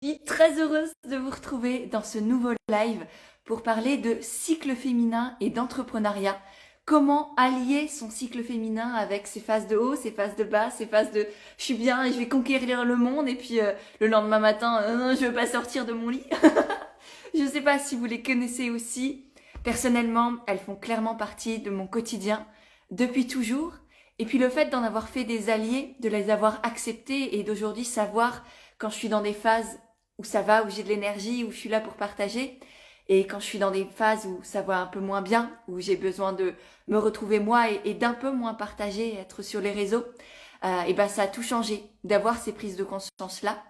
Je suis très heureuse de vous retrouver dans ce nouveau live pour parler de cycle féminin et d'entrepreneuriat. Comment allier son cycle féminin avec ses phases de haut, ses phases de bas, ses phases de je suis bien et je vais conquérir le monde et puis le lendemain matin, je veux pas sortir de mon lit. Je sais pas si vous les connaissez aussi. Personnellement, elles font clairement partie de mon quotidien depuis toujours. Et puis le fait d'en avoir fait des alliés, de les avoir acceptés et d'aujourd'hui savoir quand je suis dans des phases où ça va, où j'ai de l'énergie, où je suis là pour partager, et quand je suis dans des phases où ça va un peu moins bien, où j'ai besoin de me retrouver moi et d'un peu moins partager, être sur les réseaux, et ben ça a tout changé d'avoir ces prises de conscience là.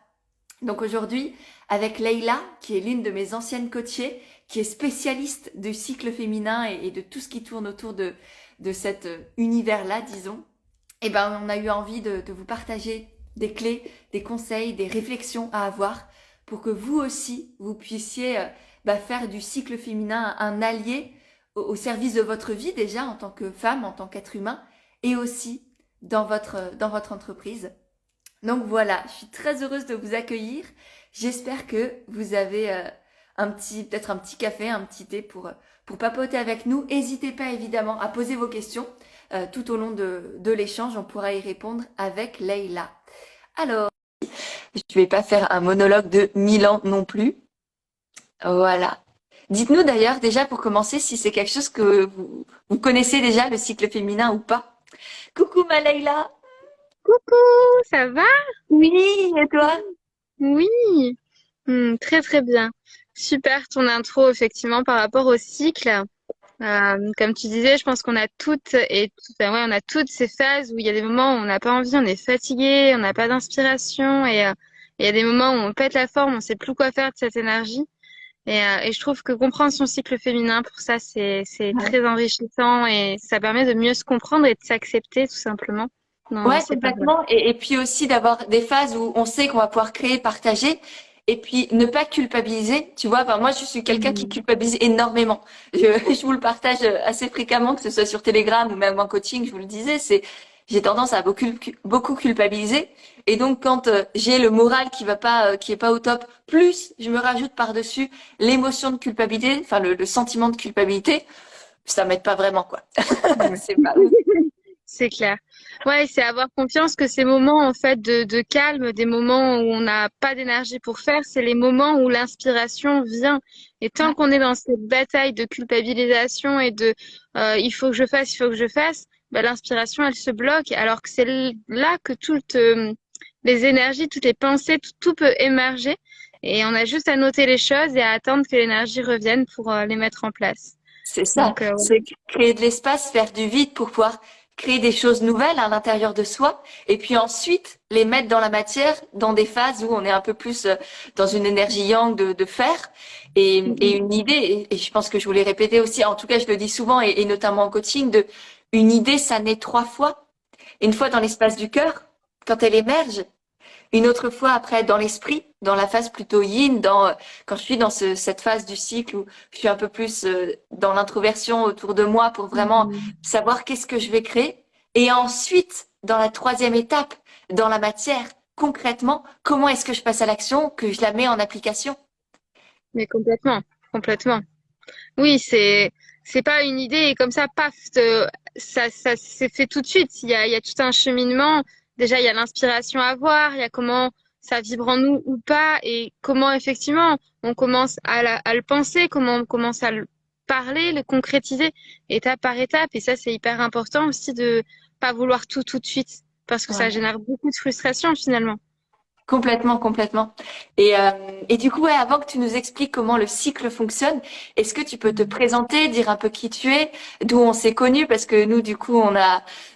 Donc aujourd'hui, avec Leïla, qui est l'une de mes anciennes coachées, qui est spécialiste du cycle féminin et de tout ce qui tourne autour de cet univers-là, disons, et ben on a eu envie de vous partager des clés, des conseils, des réflexions à avoir pour que vous aussi, vous puissiez faire du cycle féminin un allié au service de votre vie déjà en tant que femme, en tant qu'être humain, et aussi dans votre entreprise. Donc voilà, je suis très heureuse de vous accueillir. J'espère que vous avez peut-être un petit café, un petit thé pour papoter avec nous. N'hésitez pas évidemment à poser vos questions tout au long de l'échange. On pourra y répondre avec Leïla. Alors, je vais pas faire un monologue de 1000 ans non plus. Voilà. Dites-nous d'ailleurs déjà pour commencer si c'est quelque chose que vous connaissez déjà, le cycle féminin ou pas. Coucou ma Leïla. Coucou, ça va? Oui, et toi? Oui, très très bien. Super ton intro effectivement par rapport au cycle. Comme tu disais, je pense qu'on a enfin, ouais, on a toutes ces phases où il y a des moments où on n'a pas envie, on est fatigué, on n'a pas d'inspiration et il y a des moments où on pète la forme, on sait plus quoi faire de cette énergie. Et je trouve que comprendre son cycle féminin pour ça c'est très enrichissant et ça permet de mieux se comprendre et de s'accepter tout simplement dans Ouais, ces phases-là. complètement. Et puis aussi d'avoir des phases où on sait qu'on va pouvoir créer, partager, et puis ne pas culpabiliser. Tu vois, moi, je suis quelqu'un qui culpabilise énormément. Je vous le partage assez fréquemment, que ce soit sur Telegram ou même en coaching, je vous le disais, j'ai tendance à beaucoup culpabiliser. Et donc, quand j'ai le moral qui est pas au top, plus je me rajoute par-dessus l'émotion de culpabilité, enfin le sentiment de culpabilité, ça m'aide pas vraiment, quoi. Ouais. C'est pas. C'est clair. Ouais, c'est avoir confiance que ces moments en fait de calme, des moments où on n'a pas d'énergie pour faire, c'est les moments où l'inspiration vient. Et tant qu'on est dans cette bataille de culpabilisation et de il faut que je fasse, il faut que je fasse, bah, l'inspiration elle se bloque. Alors que c'est là que toutes les énergies, toutes les pensées, tout peut émerger. Et on a juste à noter les choses et à attendre que l'énergie revienne pour les mettre en place. C'est ça, Donc, c'est créer de l'espace, faire du vide pour pouvoir créer des choses nouvelles à l'intérieur de soi et puis ensuite les mettre dans la matière dans des phases où on est un peu plus dans une énergie yang de faire et une idée, et je pense que je vous l'ai répété aussi, en tout cas je le dis souvent et notamment en coaching, une idée ça naît 3 fois. Une fois dans l'espace du cœur, quand elle émerge, une autre fois après dans l'esprit, dans la phase plutôt yin, quand je suis dans cette phase du cycle où je suis un peu plus dans l'introversion autour de moi pour vraiment savoir qu'est-ce que je vais créer. Et ensuite, dans la troisième étape, dans la matière, concrètement, comment est-ce que je passe à l'action, que je la mets en application? mais complètement, complètement. Oui, c'est pas une idée et comme ça, paf, ça s'est fait tout de suite. Il y a tout un cheminement. Déjà, il y a l'inspiration à avoir, il y a comment ça vibre en nous ou pas, et comment effectivement on commence à le penser, comment on commence à le parler, le concrétiser étape par étape. Et ça, c'est hyper important aussi de pas vouloir tout de suite, parce que ça Ouais. génère beaucoup de frustration finalement. Complètement, complètement. Et du coup, ouais, avant que tu nous expliques comment le cycle fonctionne, est-ce que tu peux te présenter, dire un peu qui tu es, d'où on s'est connus, parce que nous, du coup,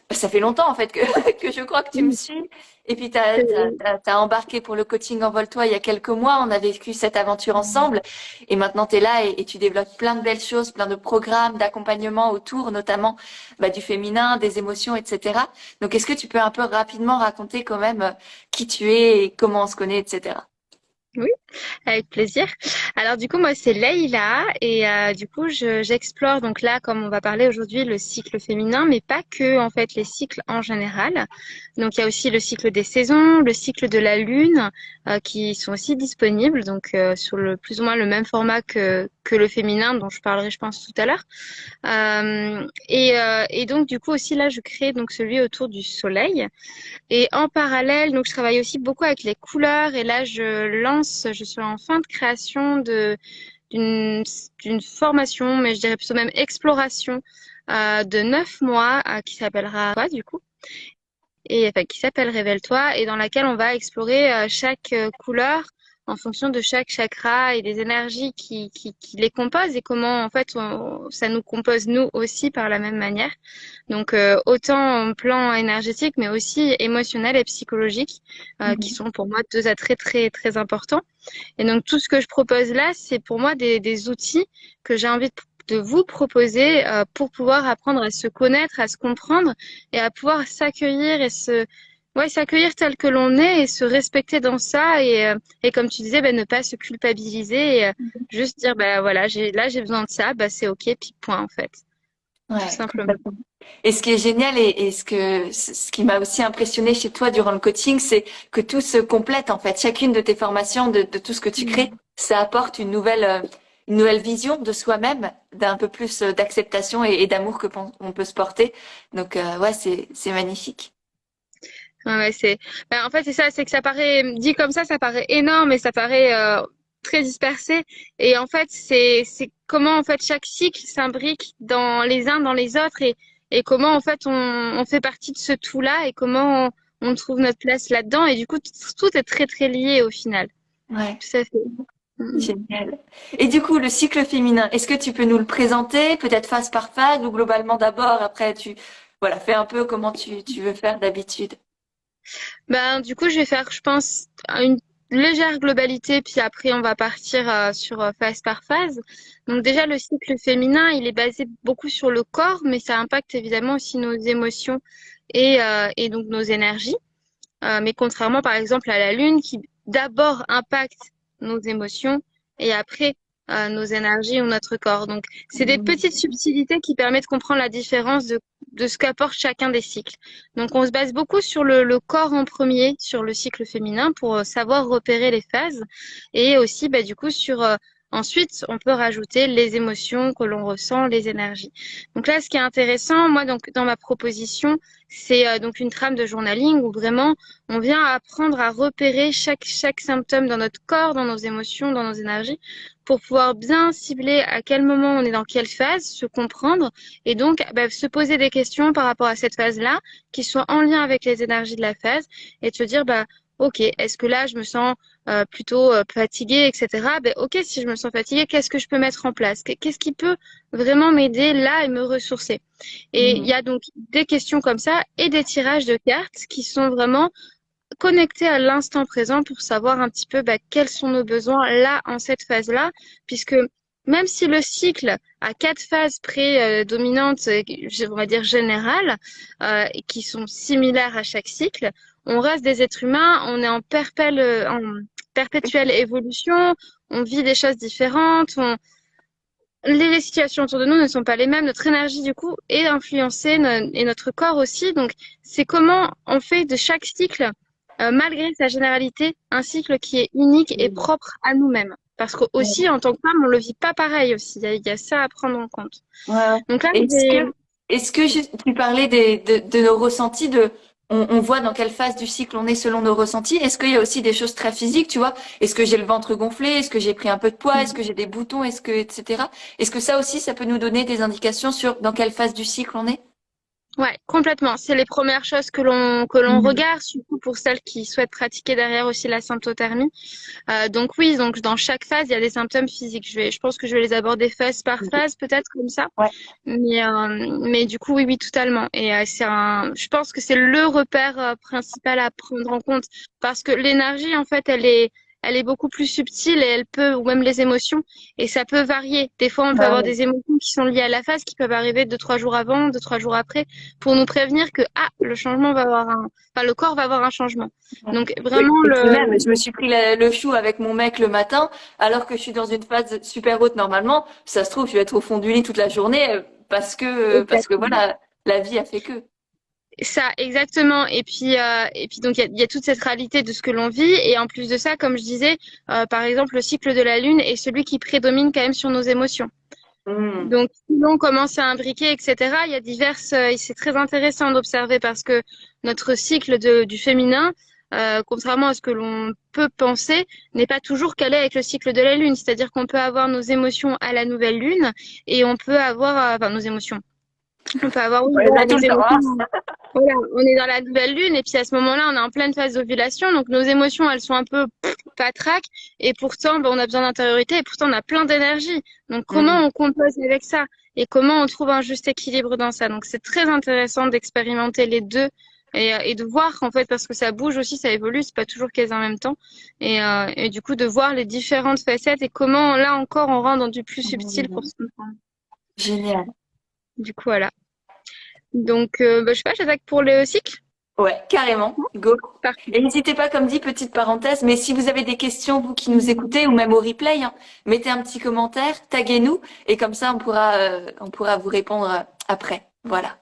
ça fait longtemps en fait que, que je crois que tu me Oui, suis. Et puis, c'est- t'as embarqué pour le coaching Envole-toi il y a quelques mois. On a vécu cette aventure ensemble. Et maintenant, tu es là et tu développes plein de belles choses, plein de programmes d'accompagnement autour, notamment du féminin, des émotions, etc. Donc, est-ce que tu peux un peu rapidement raconter quand même qui tu es et comment on se connaît, etc. Oui. Avec plaisir. Alors du coup, moi c'est Leïla et du coup j'explore donc là comme on va parler aujourd'hui le cycle féminin, mais pas que en fait les cycles en général. Donc il y a aussi le cycle des saisons, le cycle de la lune qui sont aussi disponibles donc sur le plus ou moins le même format que le féminin dont je parlerai je pense tout à l'heure. Et donc du coup aussi là je crée donc celui autour du soleil. Et en parallèle, donc je travaille aussi beaucoup avec les couleurs et là je suis en fin de création d'une d'une formation, mais je dirais plutôt même exploration de 9 mois qui s'appellera quoi du coup et enfin qui s'appelle Révèle-toi et dans laquelle on va explorer chaque couleur en fonction de chaque chakra et des énergies qui les composent et comment en fait ça nous compose nous aussi par la même manière. Donc autant en plan énergétique mais aussi émotionnel et psychologique qui Mhm. sont pour moi deux attraits très très importants. Et donc tout ce que je propose là, c'est pour moi des outils que j'ai envie de vous proposer pour pouvoir apprendre à se connaître, à se comprendre et à pouvoir s'accueillir et s'accueillir tel que l'on est et se respecter dans ça et comme tu disais, ben, ne pas se culpabiliser et juste dire, ben voilà, j'ai besoin de ça, ben c'est ok, puis point en fait, tout Ouais, simplement. complètement. Et ce qui est génial et ce qui m'a aussi impressionné chez toi durant le coaching, c'est que tout se complète en fait. Chacune de tes formations, de tout ce que tu crées, ça apporte une nouvelle vision de soi-même, d'un peu plus d'acceptation et d'amour que on peut se porter. Donc ouais, c'est magnifique. Ouais, ouais, en fait, c'est ça, c'est que ça paraît, dit comme ça paraît énorme et ça paraît très dispersé. Et en fait, c'est comment, en fait, chaque cycle s'imbrique dans les uns dans les autres et comment, en fait, on fait partie de ce tout-là et comment on trouve notre place là-dedans. Et du coup, tout est très, très lié au final. Ouais, Tout à fait. Mm. génial. Et du coup, le cycle féminin, est-ce que tu peux nous le présenter, peut-être phase par phase ou globalement d'abord, après voilà, fais un peu comment tu veux faire d'habitude. Ben, du coup, je vais faire, je pense, une légère globalité, puis après, on va partir sur phase par phase. Donc déjà, le cycle féminin, il est basé beaucoup sur le corps, mais ça impacte évidemment aussi nos émotions et donc nos énergies. Mais contrairement, par exemple, à la Lune, qui d'abord impacte nos émotions et après nos énergies ou notre corps. Donc, c'est des petites subtilités qui permettent de comprendre la différence de ce qu'apporte chacun des cycles. Donc, on se base beaucoup sur le corps en premier, sur le cycle féminin, pour savoir repérer les phases et aussi, bah, du coup, sur ensuite, on peut rajouter les émotions que l'on ressent, les énergies. Donc là, ce qui est intéressant, moi, donc dans ma proposition, c'est donc une trame de journaling où vraiment on vient apprendre à repérer chaque symptôme dans notre corps, dans nos émotions, dans nos énergies, pour pouvoir bien cibler à quel moment on est dans quelle phase, se comprendre et donc bah, se poser des questions par rapport à cette phase-là, qui soient en lien avec les énergies de la phase, et de se dire, bah, ok, est-ce que là je me sens plutôt fatiguée, etc. Ben, ok, si je me sens fatiguée, qu'est-ce que je peux mettre en place? Qu'est-ce qui peut vraiment m'aider là et me ressourcer? Et il y Mhm. a donc des questions comme ça et des tirages de cartes qui sont vraiment connecter à l'instant présent pour savoir un petit peu bah, quels sont nos besoins là en cette phase-là, puisque même si le cycle a 4 phases prédominantes, on va dire générales, et qui sont similaires à chaque cycle, on reste des êtres humains, on est en perpétuelle évolution, on vit des choses différentes, les situations autour de nous ne sont pas les mêmes, notre énergie du coup est influencée et notre corps aussi. Donc c'est comment on fait de chaque cycle, malgré sa généralité, un cycle qui est unique et propre à nous-mêmes. Parce que aussi en tant que femme, on le vit pas pareil aussi. Il y a ça à prendre en compte. Ouais, ouais. Donc là, Est-ce que, est-ce que tu parlais de nos ressentis, on voit dans quelle phase du cycle on est selon nos ressentis. Est-ce qu'il y a aussi des choses très physiques, tu vois? Est-ce que j'ai le ventre gonflé? Est-ce que j'ai pris un peu de poids? Est-ce que j'ai des boutons? Etc. Est-ce que ça aussi, ça peut nous donner des indications sur dans quelle phase du cycle on est? ouais, complètement. C'est les premières choses que l'on Mhm. regarde, surtout pour celles qui souhaitent pratiquer derrière aussi la symptothermie. Donc oui, donc dans chaque phase, il y a des symptômes physiques. Je pense que je vais les aborder phase par Ok. phase, peut-être comme ça. Ouais. Mais du coup, oui, oui, totalement. Et je pense que c'est le repère principal à prendre en compte parce que l'énergie, en fait, elle est beaucoup plus subtile et elle peut, ou même les émotions, et ça peut varier. Des fois, on peut Bah avoir ouais. des émotions qui sont liées à la phase, qui peuvent arriver 2, 3 jours avant, 2, 3 jours après, pour nous prévenir que, ah, le changement va avoir enfin, le corps va avoir un changement. Ouais. Donc, Oui. vraiment, Et puis même, je me suis pris le chou avec mon mec le matin, alors que je suis dans une phase super haute normalement. Ça se trouve, je vais être au fond du lit toute la journée parce que voilà, la vie a fait que. ça, exactement. Et puis donc il y a toute cette réalité de ce que l'on vit. Et en plus de ça, comme je disais, par exemple, le cycle de la Lune est celui qui prédomine quand même sur nos émotions. Hmm. Donc, si l'on commence à imbriquer, etc., il y a diverses. Et c'est très intéressant d'observer parce que notre cycle du féminin, contrairement à ce que l'on peut penser, n'est pas toujours calé avec le cycle de la Lune. C'est-à-dire qu'on peut avoir nos émotions à la nouvelle Lune et on peut avoir, enfin, nos émotions. On peut avoir, oui, On les voilà, a tout nos le temps, émotions. hein. Voilà, on est dans la nouvelle lune et puis à ce moment-là, on est en pleine phase d'ovulation. Donc nos émotions, elles sont un peu patraques et pourtant, ben, on a besoin d'intériorité et pourtant on a plein d'énergie. Donc comment Hmm. on compose avec ça et comment on trouve un juste équilibre dans ça. Donc c'est très intéressant d'expérimenter les deux et de voir en fait parce que ça bouge aussi, ça évolue, c'est pas toujours qu'elles en même temps et du coup de voir les différentes facettes et comment là encore on rentre dans du plus subtil pour Hmm. se comprendre. Génial. Du coup voilà. Donc je sais pas, j'attaque pour le cycle. Ouais, carrément. Go. Parfait. Et n'hésitez pas, comme dit, petite parenthèse, mais si vous avez des questions, vous qui nous écoutez, ou même au replay, hein, mettez un petit commentaire, taguez-nous, et comme ça, on pourra vous répondre après. Voilà.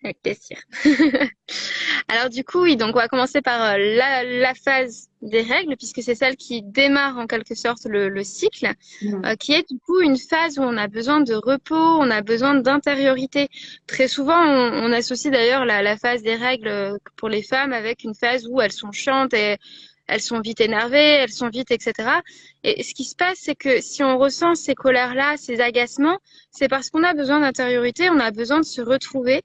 Avec plaisir. Alors du coup, oui, donc on va commencer par la phase des règles, puisque c'est celle qui démarre en quelque sorte le cycle, Mm. qui est du coup une phase où on a besoin de repos, on a besoin d'intériorité. Très souvent, on associe d'ailleurs la phase des règles pour les femmes avec une phase où elles sont chiantes et elles sont vite énervées, elles sont vite, etc. Et ce qui se passe, c'est que si on ressent ces colères-là, ces agacements, c'est parce qu'on a besoin d'intériorité, on a besoin de se retrouver.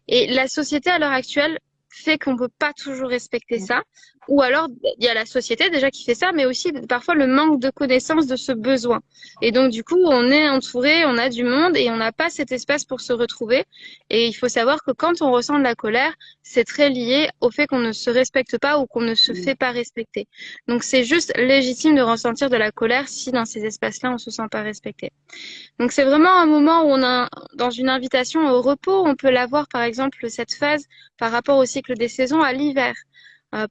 Et la société à l'heure actuelle fait qu'on peut pas toujours respecter ça. Ou alors, il y a la société déjà qui fait ça, mais aussi parfois le manque de connaissance de ce besoin. Et donc, du coup, on est entouré, on a du monde et on n'a pas cet espace pour se retrouver. Et il faut savoir que quand on ressent de la colère, c'est très lié au fait qu'on ne se respecte pas ou qu'on ne se fait pas respecter. Donc, c'est juste légitime de ressentir de la colère si dans ces espaces-là, on se sent pas respecté. Donc c'est vraiment un moment où on a, dans une invitation au repos, on peut l'avoir par exemple cette phase par rapport au cycle des saisons à l'hiver.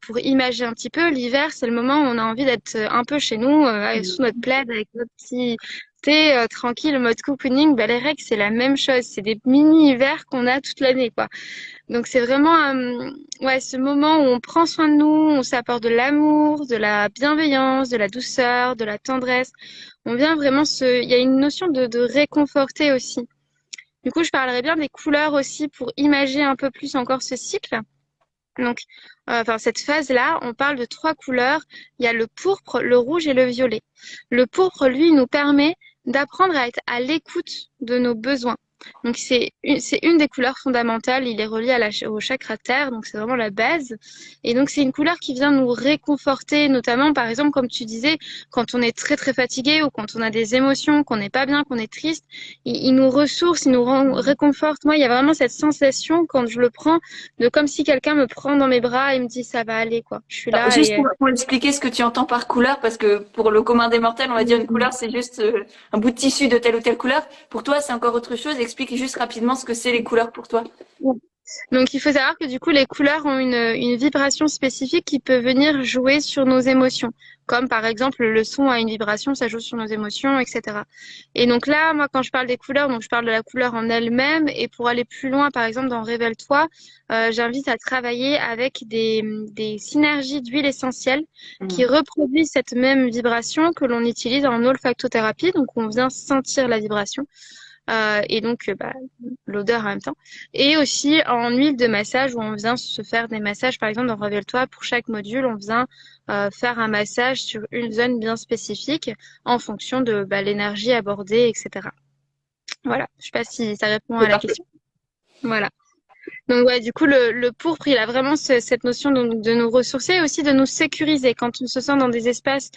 Pour imaginer un petit peu, l'hiver, c'est le moment où on a envie d'être un peu chez nous, sous notre plaid, avec notre petit thé tranquille, mode cocooning. Ben, les règles, c'est la même chose. C'est des mini-hivers qu'on a toute l'année, quoi. Donc c'est vraiment ouais, ce moment où on prend soin de nous, on s'apporte de l'amour, de la bienveillance, de la douceur, de la tendresse. On vient vraiment il y a une notion de réconforter aussi. Du coup, je parlerai bien des couleurs aussi pour imaginer un peu plus encore ce cycle. Donc, enfin, cette phase-là, on parle de 3 couleurs. Il y a le pourpre, le rouge et le violet. Le pourpre, lui, nous permet d'apprendre à être à l'écoute de nos besoins. Donc, c'est une des couleurs fondamentales. Il est relié au chakra terre, donc c'est vraiment la base. Et donc, c'est une couleur qui vient nous réconforter, notamment, par exemple, comme tu disais, quand on est très, très fatigué ou quand on a des émotions, qu'on n'est pas bien, qu'on est triste, il nous ressource, il nous réconforte. Moi, il y a vraiment cette sensation, quand je le prends, de comme si quelqu'un me prend dans mes bras et me dit ça va aller quoi. Je suis là Juste et pour expliquer ce que tu entends par couleur, parce que pour le commun des mortels, on va dire une couleur, c'est juste un bout de tissu de telle ou telle couleur. Pour toi, c'est encore autre chose. Explique juste rapidement ce que c'est les couleurs pour toi. donc il faut savoir que du coup les couleurs ont une vibration spécifique qui peut venir jouer sur nos émotions. Comme par exemple le son a une vibration, ça joue sur nos émotions, etc. Et donc là, moi quand je parle des couleurs, donc je parle de la couleur en elle-même. Et pour aller plus loin, par exemple dans Révèle-toi, j'invite à travailler avec des synergies d'huile essentielle qui Mm. reproduisent cette même vibration que l'on utilise en olfactothérapie. Donc on vient sentir la vibration. Et donc bah, l'odeur en même temps. Et aussi en huile de massage où on vient se faire des massages, par exemple dans Révèle-toi, pour chaque module, on vient faire un massage sur une zone bien spécifique en fonction de bah, l'énergie abordée, etc. Voilà, je sais pas si ça répond C'est à la parfait. question. Voilà. Donc ouais, du coup, le pourpre, il a vraiment cette notion de nous ressourcer et aussi de nous sécuriser. Quand on se sent dans des espaces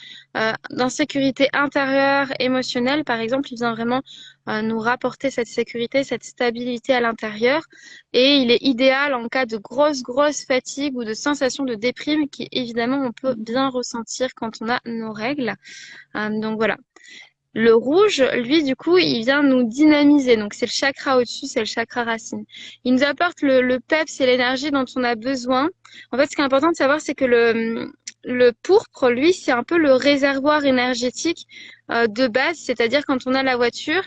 d'insécurité intérieure, émotionnelle, par exemple, il vient vraiment nous rapporter cette sécurité, cette stabilité à l'intérieur. Et il est idéal en cas de grosse fatigue ou de sensation de déprime qui, évidemment, on peut bien ressentir quand on a nos règles. Donc voilà. Le rouge, lui, du coup, il vient nous dynamiser. Donc, c'est le chakra au-dessus, c'est le chakra racine. Il nous apporte le peps et l'énergie dont on a besoin. En fait, ce qui est important de savoir, c'est que le pourpre, lui, c'est un peu le réservoir énergétique de base. C'est-à-dire, quand on a la voiture,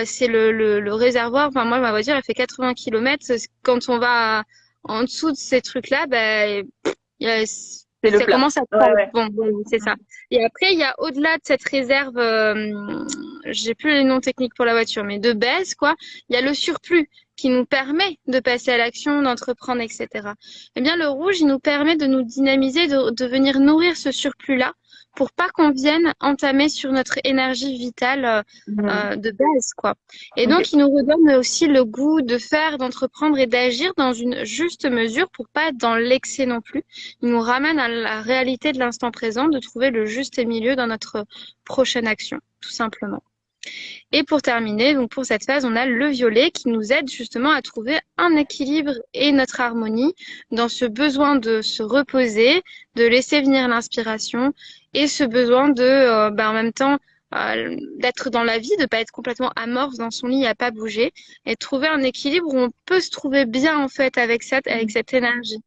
c'est le réservoir. Enfin, moi, ma voiture, elle fait 80 km. Quand on va en dessous de ces trucs-là, ben, C'est le ça plat. commence à Ouais, prendre. ouais. Bon, c'est ça. Et après, il y a au-delà de cette réserve, j'ai plus les noms techniques pour la voiture, mais de base, quoi, il y a le surplus qui nous permet de passer à l'action, d'entreprendre, etc. Eh bien, le rouge, il nous permet de nous dynamiser, de venir nourrir ce surplus-là pour pas qu'on vienne entamer sur notre énergie vitale Mhm. de base, quoi. Et Ok. donc, il nous redonne aussi le goût de faire, d'entreprendre et d'agir dans une juste mesure pour pas être dans l'excès non plus. Il nous ramène à la réalité de l'instant présent, de trouver le juste milieu dans notre prochaine action, tout simplement. Et pour terminer, donc pour cette phase, on a le violet qui nous aide justement à trouver un équilibre et notre harmonie dans ce besoin de se reposer, de laisser venir l'inspiration et ce besoin de, en même temps, d'être dans la vie, de pas être complètement amorphe dans son lit, à pas bouger, et de trouver un équilibre où on peut se trouver bien en fait avec cette énergie.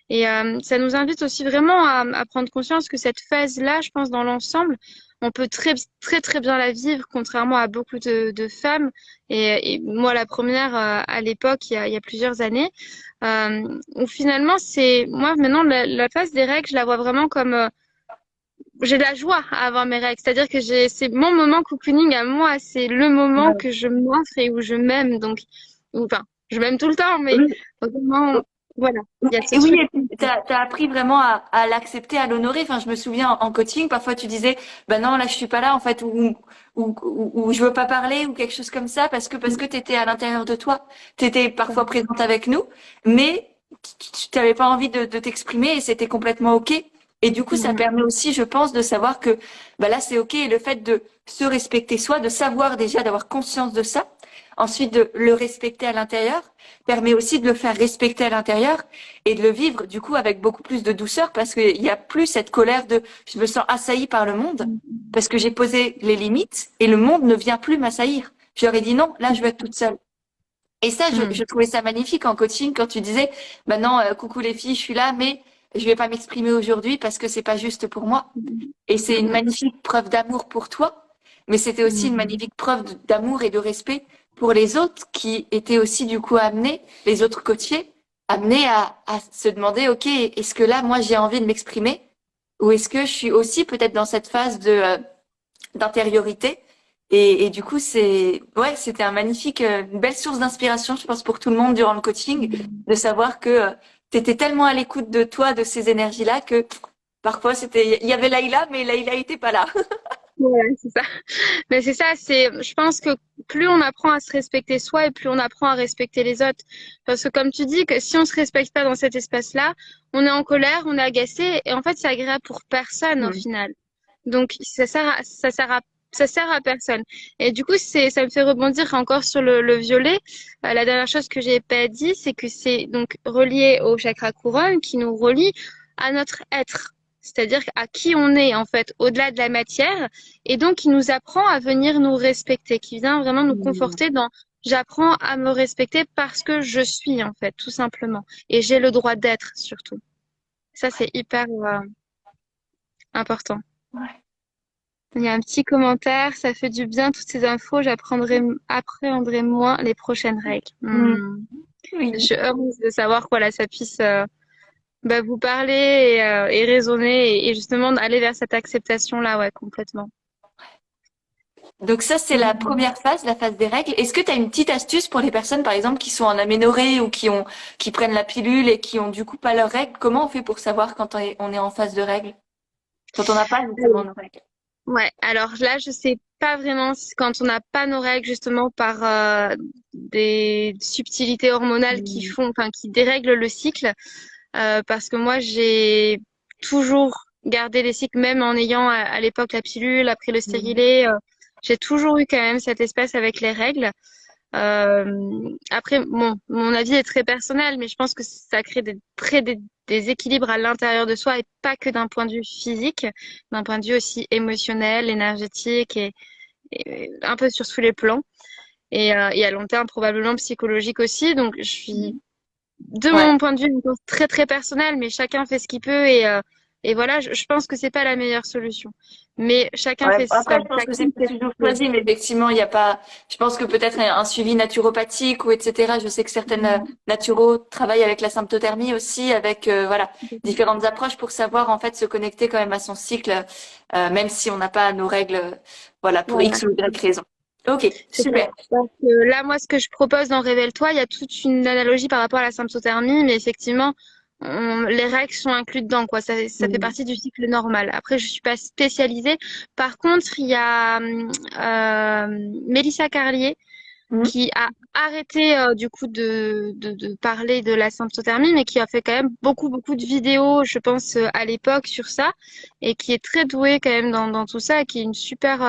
Et ça nous invite aussi vraiment à prendre conscience que cette phase-là, je pense, dans l'ensemble, on peut très bien la vivre, contrairement à beaucoup de femmes. Et moi, la première à l'époque, il y a plusieurs années, où finalement, c'est moi maintenant la phase des règles, je la vois vraiment comme j'ai de la joie à avoir mes règles. C'est-à-dire que c'est mon moment cocooning à moi, c'est le moment que je m'offre et où je m'aime. Donc, enfin, je m'aime tout le temps, mais Oui. vraiment, voilà, il y a ce Et oui, truc. et puis t'as appris vraiment à l'accepter, à l'honorer. Enfin, je me souviens en coaching, parfois tu disais, ben non, là je suis pas là en fait, ou je veux pas parler ou quelque chose comme ça parce que t'étais à l'intérieur de toi, t'étais parfois présente avec nous, mais tu t'avais pas envie de t'exprimer et c'était complètement ok. Et du coup, ça Mhm. permet aussi, je pense, de savoir que ben là c'est ok. Et le fait de se respecter soi, de savoir déjà, d'avoir conscience de ça, ensuite de le respecter à l'intérieur, permet aussi de le faire respecter à l'intérieur et de le vivre du coup avec beaucoup plus de douceur parce qu'il n'y a plus cette colère de je me sens assaillie par le monde parce que j'ai posé les limites et le monde ne vient plus m'assaillir. J'aurais dit non, là je veux être toute seule. Et ça, je Mhm. trouvais ça magnifique en coaching quand tu disais, maintenant, coucou les filles, je suis là, mais je vais pas m'exprimer aujourd'hui parce que c'est pas juste pour moi. Et c'est une Mhm. magnifique preuve d'amour pour toi, mais c'était aussi Mhm. une magnifique preuve d'amour et de respect pour les autres qui étaient aussi du coup amenés, les autres coachés, amenés à se demander, OK, est-ce que là, moi, j'ai envie de m'exprimer ou est-ce que je suis aussi peut-être dans cette phase d'intériorité et du coup, ouais, c'était une belle source d'inspiration, je pense, pour tout le monde durant le coaching, Mhm. de savoir que tu étais tellement à l'écoute de toi, de ces énergies-là, que parfois il y avait Laïla, mais Laïla était pas là. Voilà, c'est ça. Mais c'est ça, je pense que plus on apprend à se respecter soi et plus on apprend à respecter les autres. Parce que comme tu dis, que si on se respecte pas dans cet espace-là, on est en colère, on est agacé et en fait, c'est agréable pour personne au Hmm. final. Donc, ça sert à personne. Et du coup, ça me fait rebondir encore sur le violet. La dernière chose que j'ai pas dit, c'est que c'est donc relié au chakra couronne qui nous relie à notre être. C'est-à-dire à qui on est, en fait, au-delà de la matière. Et donc, il nous apprend à venir nous respecter, qui vient vraiment nous conforter dans j'apprends à me respecter parce que je suis, en fait, tout simplement. Et j'ai le droit d'être, surtout. Ça, c'est hyper important. Ouais. Il y a un petit commentaire, ça fait du bien toutes ces infos, appréhenderai moins les prochaines règles. Hmm. Je Oui. suis heureuse de savoir que voilà, ça puisse vous parler et résonner et justement aller vers cette acceptation-là, ouais, complètement. Donc ça, c'est la Mhm. première phase, la phase des règles. Est-ce que tu as une petite astuce pour les personnes, par exemple, qui sont en aménorrhée ou qui prennent la pilule et qui ont du coup pas leurs règles? Comment on fait pour savoir quand on est en phase de règles? Quand on n'a pas justement nos règles? Ouais, alors là, je sais pas vraiment quand on n'a pas nos règles justement par des subtilités hormonales qui dérèglent le cycle. Parce que moi, j'ai toujours gardé les cycles, même en ayant à l'époque la pilule, après le Mhm. stérilet. J'ai toujours eu quand même cette espèce avec les règles. Après, bon, mon avis est très personnel, mais je pense que ça crée des équilibres à l'intérieur de soi et pas que d'un point de vue physique, d'un point de vue aussi émotionnel, énergétique et un peu sur tous les plans. Et à long terme, probablement psychologique aussi. Donc, je suis de Ouais. mon point de vue, une chose très très personnelle, mais chacun fait ce qu'il peut et voilà, je pense que c'est pas la meilleure solution. Mais chacun Ouais. fait Après, ça, je pense que c'est chacun pas fait ce toujours qu'il peut. choisi, mais effectivement, il n'y a pas. Je pense que peut-être un suivi naturopathique ou etc. Je sais que certaines naturaux travaillent avec la symptothermie aussi, avec voilà différentes approches pour savoir en fait se connecter quand même à son cycle, même si on n'a pas nos règles, voilà pour Voilà. X ou Y raison. Ok, C'est ça. super. Donc, là, moi, ce que je propose dans Révèle-toi, il y a toute une analogie par rapport à la symptothermie, mais effectivement, les règles sont incluses dedans, quoi. Ça fait Mhm. partie du cycle normal. Après, je suis pas spécialisée. Par contre, il y a Mélissa Carlier Mhm. qui a arrêté du coup de parler de la symptothermie, mais qui a fait quand même beaucoup de vidéos, je pense, à l'époque sur ça, et qui est très douée quand même dans tout ça, et qui est une super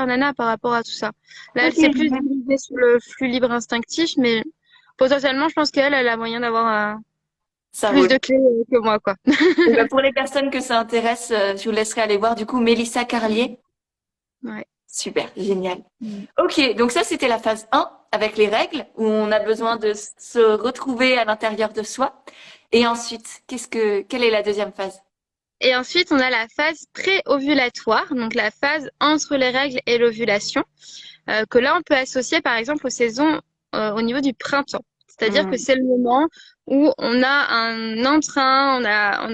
nana par rapport à tout ça. Là, elle Ok, s'est plus génial. dirigée sur le flux libre instinctif, mais potentiellement, je pense elle a moyen d'avoir Ça plus roule. de clés que moi, quoi. Et ben, pour les personnes que ça intéresse, je vous laisserai aller voir du coup Mélissa Carlier. Ouais. Super, génial. Mm. Ok, donc ça c'était la phase 1 avec les règles où on a besoin de se retrouver à l'intérieur de soi. Et ensuite, quelle est la deuxième phase? Et ensuite, on a la phase pré-ovulatoire, donc la phase entre les règles et l'ovulation. Que là, on peut associer par exemple aux saisons au niveau du printemps. C'est-à-dire que Hmm. c'est le moment où on a un entrain, on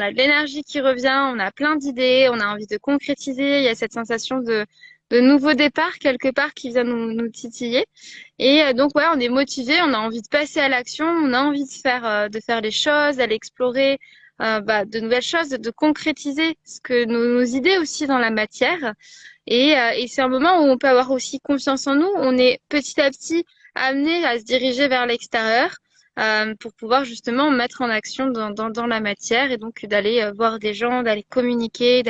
a de l'énergie qui revient, on a plein d'idées, on a envie de concrétiser, il y a cette sensation de nouveau départ quelque part qui vient nous titiller. Et donc, ouais, on est motivé, on a envie de passer à l'action, on a envie de faire les choses, d'aller explorer de nouvelles choses, de concrétiser ce que nos idées aussi dans la matière. Et c'est un moment où on peut avoir aussi confiance en nous. On est petit à petit amené à se diriger vers l'extérieur pour pouvoir justement mettre en action dans la matière et donc d'aller voir des gens, d'aller communiquer,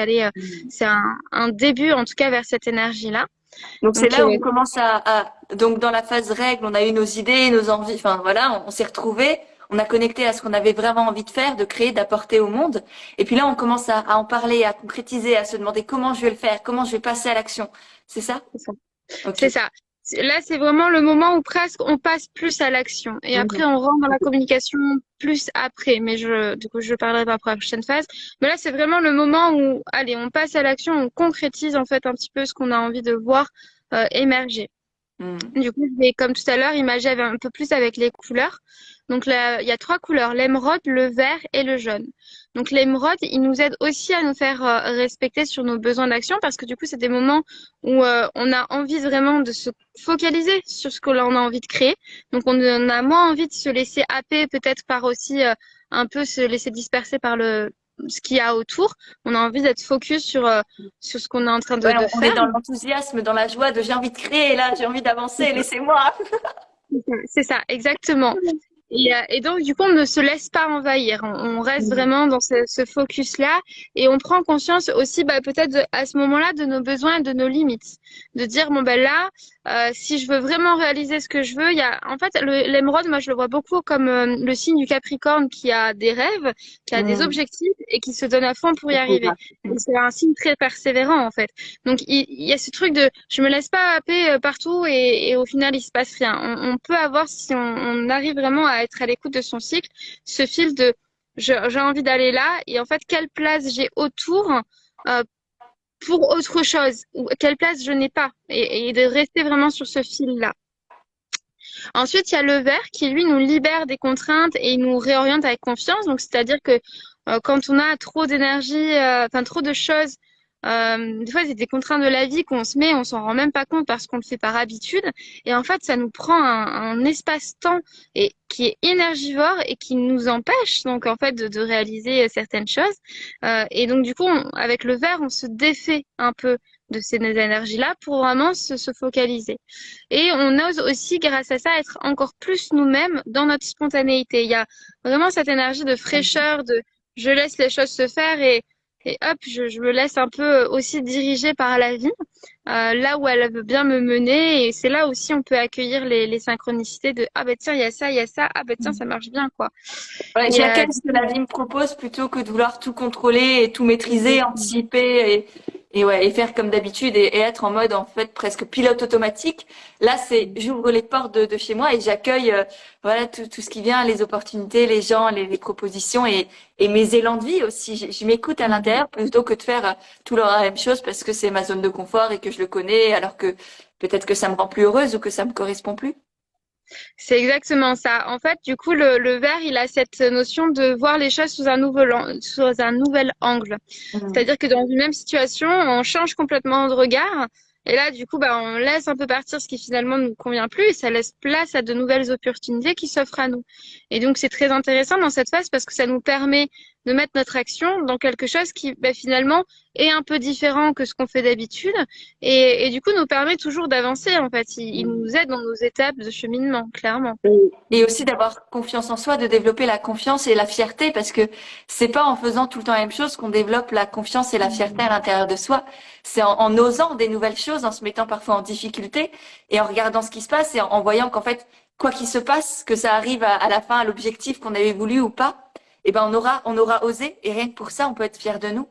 c'est un début en tout cas vers cette énergie-là. Donc c'est Donc là où on commence donc dans la phase règle, on a eu nos idées, nos envies, enfin voilà, on s'est retrouvés, on a connecté à ce qu'on avait vraiment envie de faire, de créer, d'apporter au monde. Et puis là, on commence à en parler, à concrétiser, à se demander comment je vais le faire, comment je vais passer à l'action. C'est ça? c'est ça. Ok. C'est ça. Là, c'est vraiment le moment où presque on passe plus à l'action. Et après, Mhm. on rentre dans la communication plus après. Mais du coup, je parlerai pas pour la prochaine phase. Mais là, c'est vraiment le moment où, allez, on passe à l'action, on concrétise en fait un petit peu ce qu'on a envie de voir émerger. Mhm. Du coup, je vais, comme tout à l'heure, imaginer un peu plus avec les couleurs. Donc là, il y a trois couleurs, l'émeraude, le vert et le jaune. Donc l'émeraude, il nous aide aussi à nous faire respecter sur nos besoins d'action parce que du coup, c'est des moments où on a envie vraiment de se focaliser sur ce qu'on a envie de créer. Donc on a moins envie de se laisser happer peut-être par aussi un peu se laisser disperser par ce qu'il y a autour. On a envie d'être focus sur ce qu'on est en train Ouais, on est faire. dans l'enthousiasme, dans la joie de j'ai envie de créer, là, j'ai envie d'avancer, laissez-moi. C'est ça, exactement. Et donc, du coup, on ne se laisse pas envahir. On reste Mhm. vraiment dans ce focus-là et on prend conscience aussi, peut-être à ce moment-là, de nos besoins et de nos limites. De dire, bon, ben là, si je veux vraiment réaliser ce que je veux, en fait, l'émeraude, moi, je le vois beaucoup comme le signe du Capricorne qui a des rêves, qui a des Mhm. objectifs et qui se donne à fond pour y C'est trop arriver. grave. Et c'est un signe très persévérant, en fait. Donc, il y a ce truc de, je me laisse pas happer partout et au final, il se passe rien. On peut avoir, si on arrive vraiment à être à l'écoute de son cycle, ce fil de, j'ai envie d'aller là et en fait, quelle place j'ai autour euh, pour autre chose ou quelle place je n'ai pas et de rester vraiment sur ce fil-là. Ensuite, il y a le vert qui, lui, nous libère des contraintes et il nous réoriente avec confiance. Donc, c'est-à-dire que quand on a trop d'énergie, enfin trop de choses, des fois, c'est des contraintes de la vie qu'on se met, on s'en rend même pas compte parce qu'on le fait par habitude. Et en fait, ça nous prend un espace-temps et qui est énergivore et qui nous empêche donc en fait de réaliser certaines choses. Et donc, du coup, avec le vert, on se défait un peu de ces énergies-là pour vraiment se focaliser. Et on ose aussi, grâce à ça, être encore plus nous-mêmes dans notre spontanéité. Il y a vraiment cette énergie de fraîcheur, de je laisse les choses se faire et hop, je me laisse un peu aussi diriger par la vie, là où elle veut bien me mener. Et c'est là aussi on peut accueillir les synchronicités de ah ben tiens, il y a ça, ah ben tiens, ça marche bien, quoi. Ouais, Et, j'accueille ce que la vie me propose plutôt que de vouloir tout contrôler et tout maîtriser, anticiper et ouais, et faire comme d'habitude et être en mode en fait presque pilote automatique. Là, c'est j'ouvre les portes de chez moi et j'accueille voilà tout ce qui vient, les opportunités, les gens, les propositions et mes élans de vie aussi. Je m'écoute à l'intérieur plutôt que de faire tout le temps la même chose parce que c'est ma zone de confort et que je le connais alors que peut-être que ça me rend plus heureuse ou que ça me correspond plus. c'est exactement ça. En fait, du coup, le verre, il a cette notion de voir les choses sous un nouvel angle. Mhm. C'est-à-dire que dans une même situation, on change complètement de regard. Et là, du coup, bah, on laisse un peu partir ce qui finalement ne nous convient plus et ça laisse place à de nouvelles opportunités qui s'offrent à nous. Et donc, c'est très intéressant dans cette phase parce que ça nous permet de mettre notre action dans quelque chose qui, bah, finalement, est un peu différent que ce qu'on fait d'habitude et du coup, nous permet toujours d'avancer, en fait. Il nous aide dans nos étapes de cheminement, clairement. Et aussi d'avoir confiance en soi, de développer la confiance et la fierté, parce que c'est pas en faisant tout le temps la même chose qu'on développe la confiance et la fierté à l'intérieur de soi. C'est en osant des nouvelles choses, en se mettant parfois en difficulté et en regardant ce qui se passe et en voyant qu'en fait, quoi qu'il se passe, que ça arrive à la fin à l'objectif qu'on avait voulu ou pas, eh ben on aura osé et rien que pour ça, on peut être fier de nous.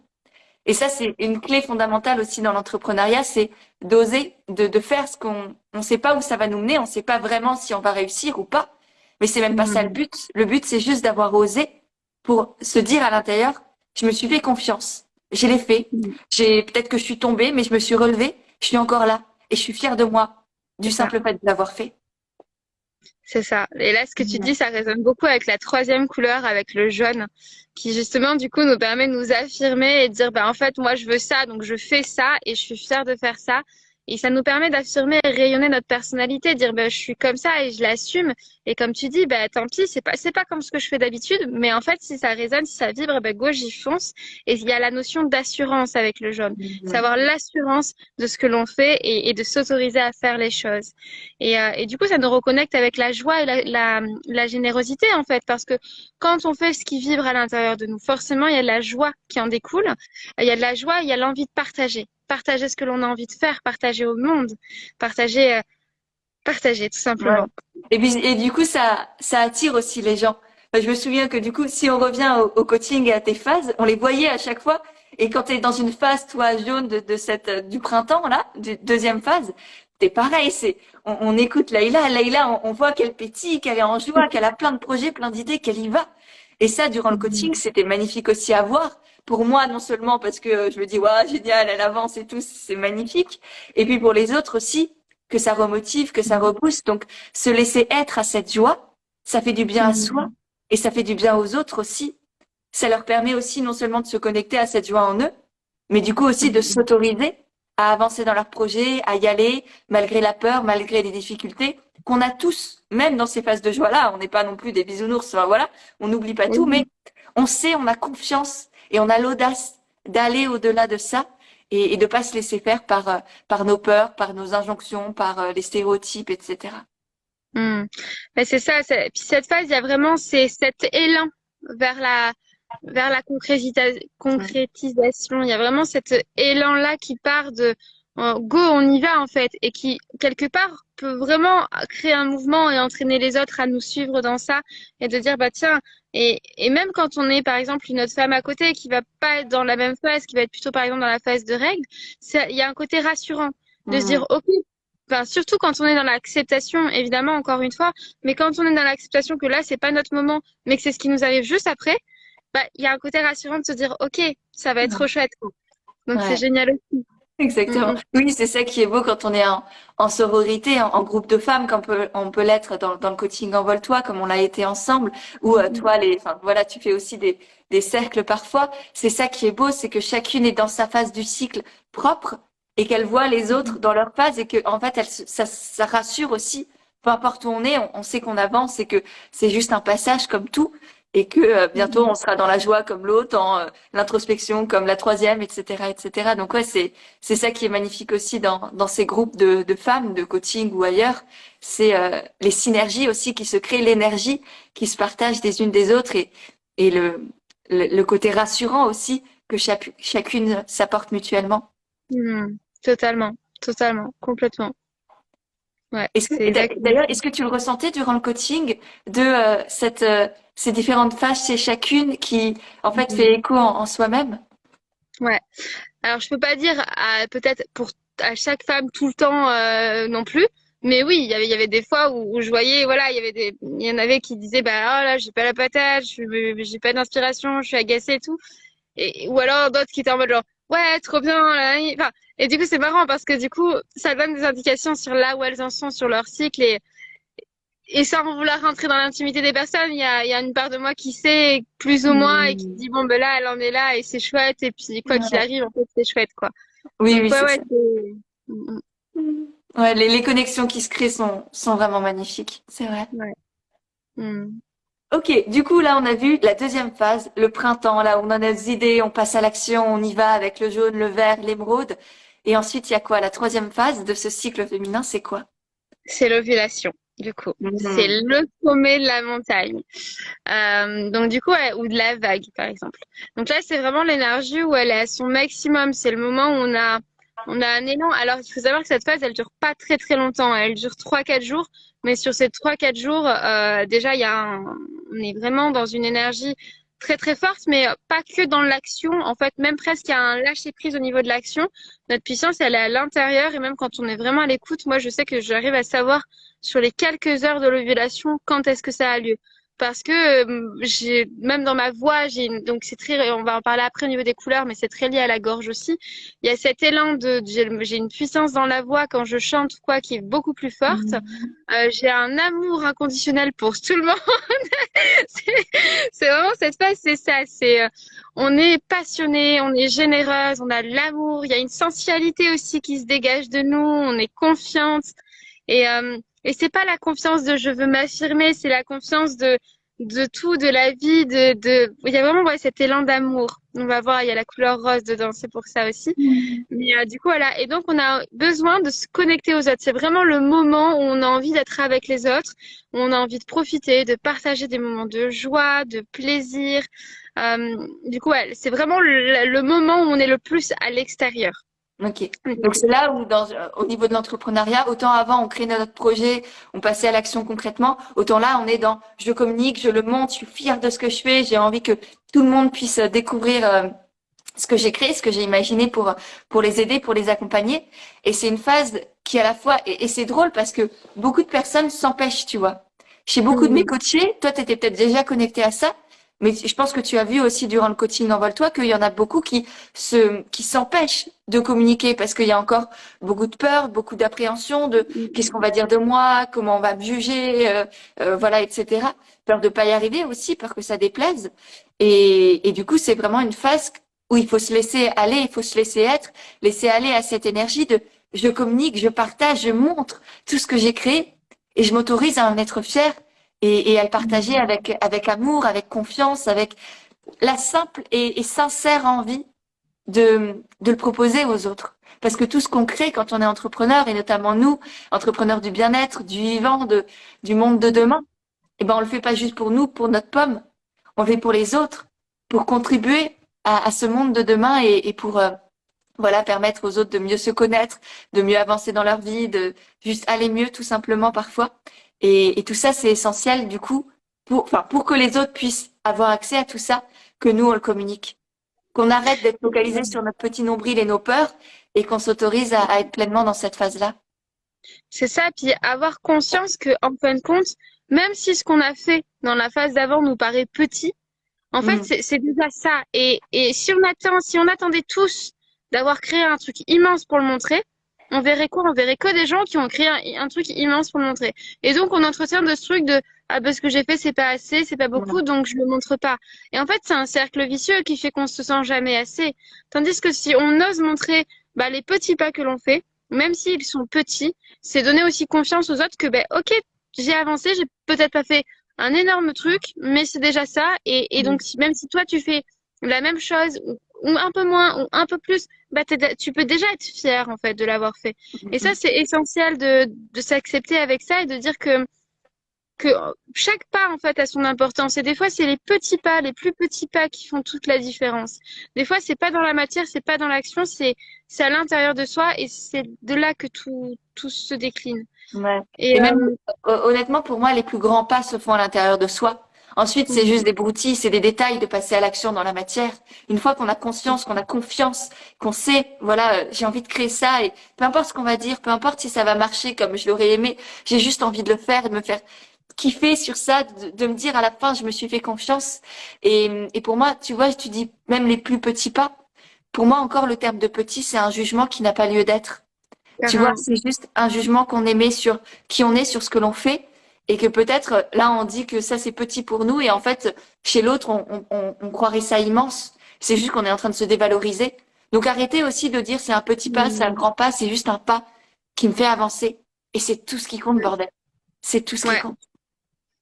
Et ça, c'est une clé fondamentale aussi dans l'entrepreneuriat, c'est d'oser, de faire ce qu'on, on sait pas où ça va nous mener, on sait pas vraiment si on va réussir ou pas, mais c'est même pas ça le Mhm. but. Le but, c'est juste d'avoir osé pour se dire à l'intérieur, je me suis fait confiance, je l'ai fait, peut-être que je suis tombée, mais je me suis relevée, je suis encore là et je suis fière de moi du C'est ça. simple fait de l'avoir fait. C'est ça. Et là, ce que tu dis, ça résonne beaucoup avec la troisième couleur, avec le jaune, qui justement, du coup, nous permet de nous affirmer et de dire, bah, en fait, moi, je veux ça, donc je fais ça et je suis fière de faire ça. Et ça nous permet d'affirmer et rayonner notre personnalité, dire, bah, je suis comme ça et je l'assume. Et comme tu dis, bah, tant pis, c'est pas comme ce que je fais d'habitude, mais en fait, si ça résonne, si ça vibre, bah, go, j'y fonce. Et il y a la notion d'assurance avec le jaune. Savoir l'assurance de ce que l'on fait et de s'autoriser à faire les choses. Et du coup, ça nous reconnecte avec la joie et la générosité, en fait, parce que quand on fait ce qui vibre à l'intérieur de nous, forcément, il y a de la joie qui en découle. Il y a de la joie, il y a l'envie de partager. Partager ce que l'on a envie de faire, partager au monde, partager, partager, tout Ouais. simplement. Et du coup, ça attire aussi les gens. Enfin, je me souviens que du coup, si on revient au coaching et à tes phases, on les voyait à chaque fois. Et quand tu es dans une phase, toi, jaune de cette, du printemps, là, du deuxième phase, t'es pareil. On écoute Laïla. Laïla, on voit qu'elle pétille, qu'elle est en joie, qu'elle a plein de projets, plein d'idées, qu'elle y va. Et ça, durant le coaching, c'était magnifique aussi à voir. Pour moi, non seulement parce que je me dis, waouh, génial, elle avance et tout, c'est magnifique. Et puis pour les autres aussi que ça remotive, que ça repousse. Donc, se laisser être à cette joie, ça fait du bien à soi et ça fait du bien aux autres aussi. Ça leur permet aussi non seulement de se connecter à cette joie en eux, mais du coup aussi de s'autoriser à avancer dans leurs projets, à y aller, malgré la peur, malgré les difficultés qu'on a tous, même dans ces phases de joie-là. On n'est pas non plus des bisounours, enfin, voilà, on n'oublie pas tout, mais on sait, on a confiance et on a l'audace d'aller au-delà de ça et de pas se laisser faire par nos peurs, par nos injonctions, par les stéréotypes, etc. Hmm. Mais c'est ça. Puis cette phase, il y a vraiment cet élan vers la concrétisation. Il y a vraiment cet élan-là qui part de go, on y va en fait, et qui quelque part peut vraiment créer un mouvement et entraîner les autres à nous suivre dans ça et de dire bah tiens. Et même quand on est par exemple une autre femme à côté qui va pas être dans la même phase, qui va être plutôt par exemple dans la phase de règles, il y a un côté rassurant de se Mhm. dire ok. Enfin, surtout quand on est dans l'acceptation, évidemment, encore une fois, mais quand on est dans l'acceptation que là, c'est pas notre moment, mais que c'est ce qui nous arrive juste après, bah, il y a un côté rassurant de se dire, OK, ça va être trop chouette. Donc, c'est Ouais. génial aussi. Exactement. Mm, Oui, c'est ça qui est beau quand on est en sororité, en groupe de femmes, comme on peut l'être dans le coaching Envole-toi, comme on l'a été ensemble, ou toi, enfin, voilà, tu fais aussi des cercles parfois. C'est ça qui est beau, c'est que chacune est dans sa phase du cycle propre et qu'elle voit les autres dans leur phase et que, en fait, ça rassure aussi. Peu importe où on est, on sait qu'on avance et que c'est juste un passage comme tout. et que bientôt on sera dans la joie comme l'autre, dans l'introspection comme la troisième, etc., etc. Donc ouais, c'est ça qui est magnifique aussi dans ces groupes de femmes, de coaching ou ailleurs. C'est les synergies aussi qui se créent, l'énergie qui se partage des unes des autres et le côté rassurant aussi que chacune s'apporte mutuellement. Totalement, totalement, complètement. Ouais, c'est exactement. D'ailleurs, est-ce que tu le ressentais durant le coaching de ces différentes phases chez chacune qui en fait fait écho en soi-même? Ouais. Alors, je peux pas dire peut-être pour à chaque femme tout le temps non plus, mais oui, il y avait des fois où je voyais, voilà, il y en avait qui disaient, bah oh là, j'ai pas la patate, j'ai pas d'inspiration, je suis agacée et tout, ou alors d'autres qui étaient en mode genre, ouais, trop bien, là, enfin, et du coup c'est marrant parce que du coup ça donne des indications sur là où elles en sont sur leur cycle et sans vouloir rentrer dans l'intimité des personnes, il y a une part de moi qui sait plus ou moins et qui Hmm. dit bon ben là elle en est là et c'est chouette et puis quoi qu'il Ouais. arrive en fait c'est chouette quoi. Oui, Donc oui, ouais c'est ouais ça. c'est Ouais, les connexions qui se créent sont vraiment magnifiques, c'est vrai. ouais. Mm. Ok, du coup là on a vu la deuxième phase, le printemps, là où on a nos idées, on passe à l'action, on y va avec le jaune, le vert, l'émeraude. Et ensuite il y a quoi? La troisième phase de ce cycle féminin, c'est quoi? C'est l'ovulation du coup. C'est Mhm. le sommet de la montagne. Donc du coup ouais, ou de la vague par exemple. Donc là c'est vraiment l'énergie où elle est à son maximum. C'est le moment où on a un élan. Alors il faut savoir que cette phase elle dure pas très très longtemps. Elle dure 3-4 jours. Mais sur ces 3-4 jours, déjà on est vraiment dans une énergie très très forte, mais pas que dans l'action. En fait, même presque il y a un lâcher prise au niveau de l'action. Notre puissance, elle est à l'intérieur et même quand on est vraiment à l'écoute, moi je sais que j'arrive à savoir sur les quelques heures de l'ovulation quand est-ce que ça a lieu. Parce que j'ai même dans ma voix, donc c'est très, on va en parler après au niveau des couleurs, mais c'est très lié à la gorge aussi. Il y a cet élan j'ai une puissance dans la voix quand je chante ou quoi qui est beaucoup plus forte. Mhm. J'ai un amour inconditionnel pour tout le monde. C'est c'est vraiment cette phase, c'est ça. On est passionné, on est généreuse, on a de l'amour. Il y a une sensualité aussi qui se dégage de nous. On est confiante. Et c'est pas la confiance de je veux m'affirmer, c'est la confiance de tout, de la vie, il y a vraiment ouais, cet élan d'amour. On va voir, il y a la couleur rose dedans, c'est pour ça aussi. Mais du coup, voilà. Et donc, on a besoin de se connecter aux autres. C'est vraiment le moment où on a envie d'être avec les autres, où on a envie de profiter, de partager des moments de joie, de plaisir. Du coup, ouais, c'est vraiment le moment où on est le plus à l'extérieur. Ok. Donc c'est là où, au niveau de l'entrepreneuriat, autant avant on crée notre projet, on passait à l'action concrètement, autant là on est dans je communique, je le montre, je suis fière de ce que je fais, j'ai envie que tout le monde puisse découvrir ce que j'ai créé, ce que j'ai imaginé pour les aider, pour les accompagner. Et c'est une phase qui à la fois, et c'est drôle parce que beaucoup de personnes s'empêchent, tu vois. Chez beaucoup de mes Mhm. coachés, toi tu étais peut-être déjà connecté à ça, mais je pense que tu as vu aussi durant le coaching d'Envole-toi qu'il y en a beaucoup qui s'empêchent de communiquer parce qu'il y a encore beaucoup de peur, beaucoup d'appréhension de qu'est-ce qu'on va dire de moi, comment on va me juger, voilà, etc. Peur de pas y arriver aussi, peur que ça déplaise. Et du coup, c'est vraiment une phase où il faut se laisser aller, il faut se laisser être, laisser aller à cette énergie de je communique, je partage, je montre tout ce que j'ai créé et je m'autorise à en être fière et à le partager avec amour, avec confiance, avec la simple et sincère envie de le proposer aux autres. Parce que tout ce qu'on crée quand on est entrepreneur, et notamment nous, entrepreneurs du bien-être, du vivant, du monde de demain, eh ben on le fait pas juste pour nous, pour notre pomme, on le fait pour les autres, pour contribuer à ce monde de demain et pour voilà permettre aux autres de mieux se connaître, de mieux avancer dans leur vie, de juste aller mieux tout simplement parfois. Et tout ça c'est essentiel du coup pour que les autres puissent avoir accès à tout ça, que nous on le communique, qu'on arrête d'être focalisé sur notre petit nombril et nos peurs et qu'on s'autorise à être pleinement dans cette phase-là. C'est ça, puis avoir conscience que, en fin de compte, même si ce qu'on a fait dans la phase d'avant nous paraît petit, en fait, Mm. c'est déjà ça. Et si on attendait tous d'avoir créé un truc immense pour le montrer, on verrait quoi? On verrait que des gens qui ont créé un truc immense pour le montrer. Et donc, on entretient de ce truc de, ah, ben, ce que j'ai fait, c'est pas assez, c'est pas beaucoup, Mm. donc je le montre pas. Et en fait, c'est un cercle vicieux qui fait qu'on se sent jamais assez. Tandis que si on ose montrer, bah, les petits pas que l'on fait, même s'ils sont petits, c'est donner aussi confiance aux autres que, ben, ok, j'ai avancé, j'ai peut-être pas fait un énorme truc, mais c'est déjà ça. Et donc, même si toi, tu fais la même chose ou un peu moins ou un peu plus, bah, tu peux déjà être fier, en fait, de l'avoir fait. Et ça, c'est essentiel de s'accepter avec ça et de dire que chaque pas, en fait, a son importance. Et des fois, c'est les petits pas, les plus petits pas qui font toute la différence. Des fois, c'est pas dans la matière, c'est pas dans l'action, c'est à l'intérieur de soi et c'est de là que tout se décline. Ouais. Et, Et même, honnêtement, pour moi, les plus grands pas se font à l'intérieur de soi. Ensuite, c'est juste des broutilles, c'est des détails de passer à l'action dans la matière. Une fois qu'on a conscience, qu'on a confiance, qu'on sait, voilà, j'ai envie de créer ça et peu importe ce qu'on va dire, peu importe si ça va marcher comme je l'aurais aimé, j'ai juste envie de le faire et de me faire kiffer sur ça, de me dire à la fin, je me suis fait confiance. Et pour moi, tu vois, tu dis même les plus petits pas. Pour moi, encore, le terme de petit, c'est un jugement qui n'a pas lieu d'être. Tu vois, carrément. c'est juste un jugement qu'on émet sur qui on est, sur ce que l'on fait, et que peut-être là on dit que ça c'est petit pour nous, et en fait chez l'autre on croirait ça immense. C'est juste qu'on est en train de se dévaloriser. Donc arrêtez aussi de dire c'est un petit pas, c'est un grand pas, c'est juste un pas qui me fait avancer. Et c'est tout ce qui compte, bordel. C'est tout ce qui Ouais, compte.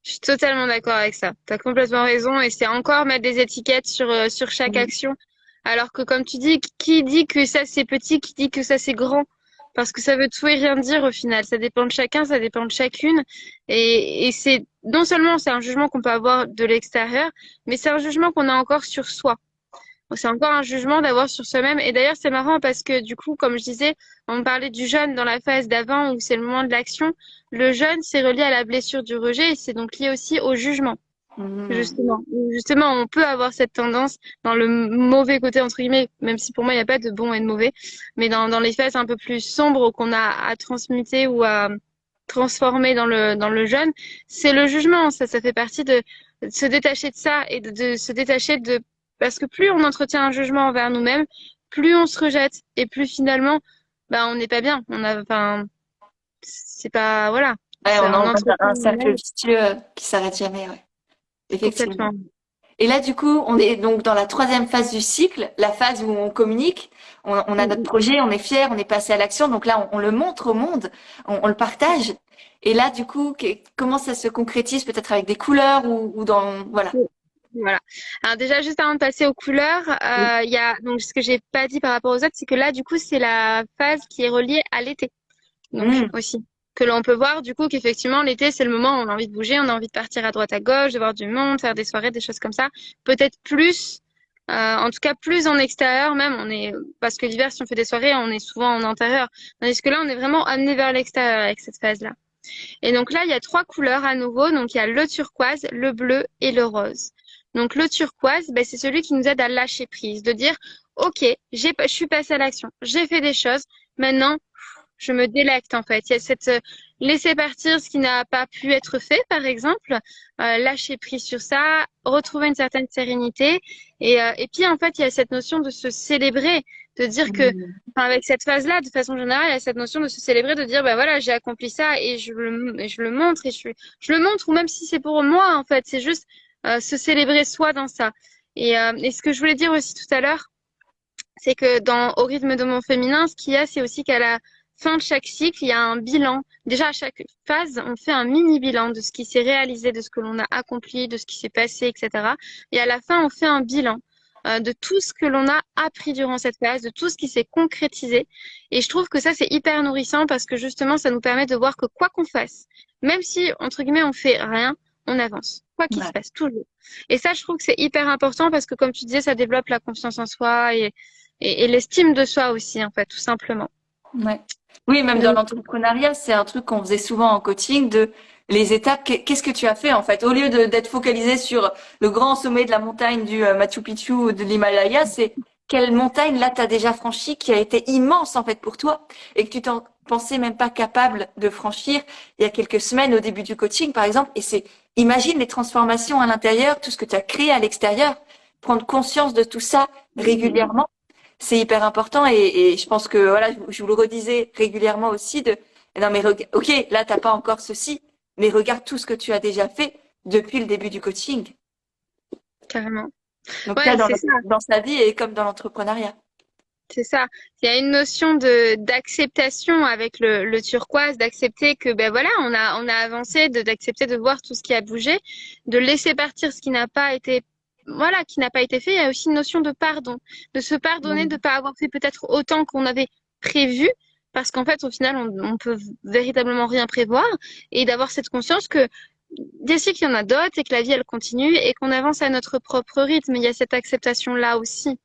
je suis totalement d'accord avec ça. Tu as complètement raison. Et c'est encore mettre des étiquettes sur chaque action. Alors que comme tu dis, qui dit que ça c'est petit, qui dit que ça c'est grand? Parce que ça veut tout et rien dire au final. Ça dépend de chacun, ça dépend de chacune. Et c'est non seulement c'est un jugement qu'on peut avoir de l'extérieur, mais c'est un jugement qu'on a encore sur soi. C'est encore un jugement d'avoir sur soi-même. Et d'ailleurs, c'est marrant parce que du coup, comme je disais, on parlait du jeûne dans la phase d'avant où c'est le moment de l'action. Le jeûne, c'est relié à la blessure du rejet et c'est donc lié aussi au jugement. Mhm. Justement, justement, on peut avoir cette tendance dans le mauvais côté, entre guillemets, même si pour moi, il n'y a pas de bon et de mauvais, mais dans les phases un peu plus sombres qu'on a à transmuter ou à transformer dans le jeûne, c'est le jugement. Ça fait partie de se détacher de ça et de se détacher de, parce que plus on entretient un jugement envers nous-mêmes, plus on se rejette et plus finalement, bah, on n'est pas bien. Enfin, c'est pas, voilà. Ouais, on On entre dans entretient un cercle nous-mêmes vicieux qui s'arrête jamais, ouais. Effectivement. complètement. Et là, du coup, on est donc dans la troisième phase du cycle, la phase où on communique, on a notre projet, on est fier, on est passé à l'action. Donc là, on le montre au monde, on le partage. Et là, du coup, comment ça se concrétise peut-être avec des couleurs ou dans, voilà. Voilà. Alors déjà, juste avant de passer aux couleurs, Oui. il y a donc ce que j'ai pas dit par rapport aux autres, c'est que là, du coup, c'est la phase qui est reliée à l'été. Donc Mmh. aussi que l'on peut voir du coup qu'effectivement l'été c'est le moment où on a envie de bouger, on a envie de partir à droite à gauche, de voir du monde, faire des soirées, des choses comme ça. Peut-être plus, en tout cas plus en extérieur même. On est parce que l'hiver si on fait des soirées, on est souvent en intérieur. Tandis que là, on est vraiment amené vers l'extérieur avec cette phase-là. Et donc là, il y a trois couleurs à nouveau. Donc il y a le turquoise, le bleu et le rose. Donc le turquoise, ben, c'est celui qui nous aide à lâcher prise, de dire, OK, je suis passé à l'action, j'ai fait des choses, maintenant je me délecte en fait. Il y a cette laisser partir ce qui n'a pas pu être fait, par exemple, lâcher prise sur ça, retrouver une certaine sérénité. Et puis en fait, il y a cette notion de se célébrer, de dire que, Mmh. enfin, avec cette phase-là, de façon générale, il y a cette notion de se célébrer, de dire, bah voilà, j'ai accompli ça et je le montre et je le montre, ou même si c'est pour moi, en fait, c'est juste se célébrer soi dans ça. Et ce que je voulais dire aussi tout à l'heure, c'est que dans Au rythme de mon féminin, ce qu'il y a, c'est aussi qu'à la fin de chaque cycle, il y a un bilan. Déjà, à chaque phase, on fait un mini bilan de ce qui s'est réalisé, de ce que l'on a accompli, de ce qui s'est passé, etc. Et à la fin, on fait un bilan de tout ce que l'on a appris durant cette phase, de tout ce qui s'est concrétisé. Et je trouve que ça, c'est hyper nourrissant parce que justement, ça nous permet de voir que quoi qu'on fasse, même si, entre guillemets, on fait rien, on avance. Quoi qu'il se Ouais. passe, toujours. Et ça, je trouve que c'est hyper important parce que, comme tu disais, ça développe la confiance en soi et l'estime de soi aussi, en fait, tout simplement. Ouais. Oui, même dans Donc, l'entrepreneuriat, c'est un truc qu'on faisait souvent en coaching de les étapes. Qu'est-ce que tu as fait en fait? Au lieu d'être focalisé sur le grand sommet de la montagne du Machu Picchu ou de l'Himalaya, c'est quelle montagne là t'as déjà franchi qui a été immense en fait pour toi et que tu t'en pensais même pas capable de franchir il y a quelques semaines au début du coaching par exemple. Et c'est imagine les transformations à l'intérieur, tout ce que tu as créé à l'extérieur, prendre conscience de tout ça régulièrement. C'est hyper important et je pense que voilà, je vous le redisais régulièrement aussi de non mais ok, là t'as pas encore ceci, mais regarde tout ce que tu as déjà fait depuis le début du coaching. carrément. Donc là Ouais, c'est ça. dans sa vie et comme dans l'entrepreneuriat. C'est ça. Il y a une notion d'acceptation avec le turquoise, d'accepter que ben voilà, on a avancé, d'accepter de voir tout ce qui a bougé, de laisser partir ce qui n'a pas été voilà, qui n'a pas été fait. Il y a aussi une notion de pardon, de se pardonner de ne pas avoir fait peut-être autant qu'on avait prévu, parce qu'en fait, au final, on peut véritablement rien prévoir, et d'avoir cette conscience que des cycles, il y en a d'autres, et que la vie, elle continue, et qu'on avance à notre propre rythme. Il y a cette acceptation-là aussi.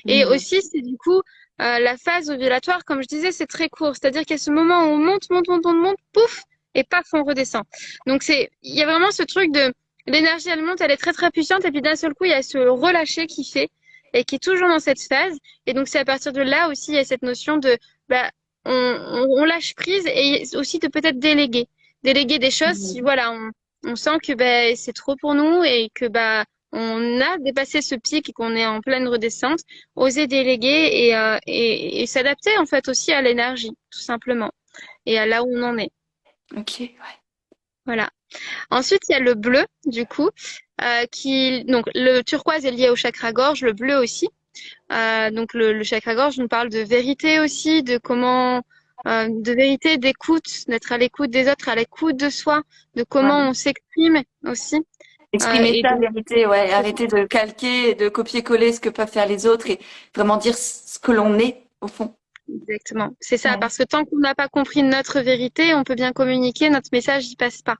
Et Mhm. aussi, c'est du coup la phase ovulatoire, comme je disais, c'est très court. C'est-à-dire qu'il y a ce moment où on monte, monte, monte, monte, monte, pouf, et paf, on redescend. Donc il y a vraiment ce truc de l'énergie, elle monte, elle est très très puissante, et puis d'un seul coup, il y a ce relâcher qui fait, et qui est toujours dans cette phase. Et donc c'est à partir de là aussi, il y a cette notion de, bah, on lâche prise, et aussi de peut-être déléguer des choses. Si Mhm. voilà, on sent que bah, c'est trop pour nous et que bah on a dépassé ce pic et qu'on est en pleine redescente, oser déléguer et s'adapter en fait aussi à l'énergie, tout simplement, et à là où on en est. Ok, ouais. Voilà. Ensuite, il y a le bleu, du coup, donc le turquoise est lié au chakra gorge, le bleu aussi. Donc le chakra gorge nous parle de vérité aussi, de comment, de vérité, d'écoute, d'être à l'écoute des autres, à l'écoute de soi, de comment Ouais. on s'exprime aussi. Exprimer Et ça, donc, vérité, ouais. Arrêter de calquer et de copier-coller ce que peuvent faire les autres et vraiment dire ce que l'on est, au fond. exactement. C'est ça, Ouais. parce que tant qu'on n'a pas compris notre vérité, on peut bien communiquer, notre message n'y passe pas.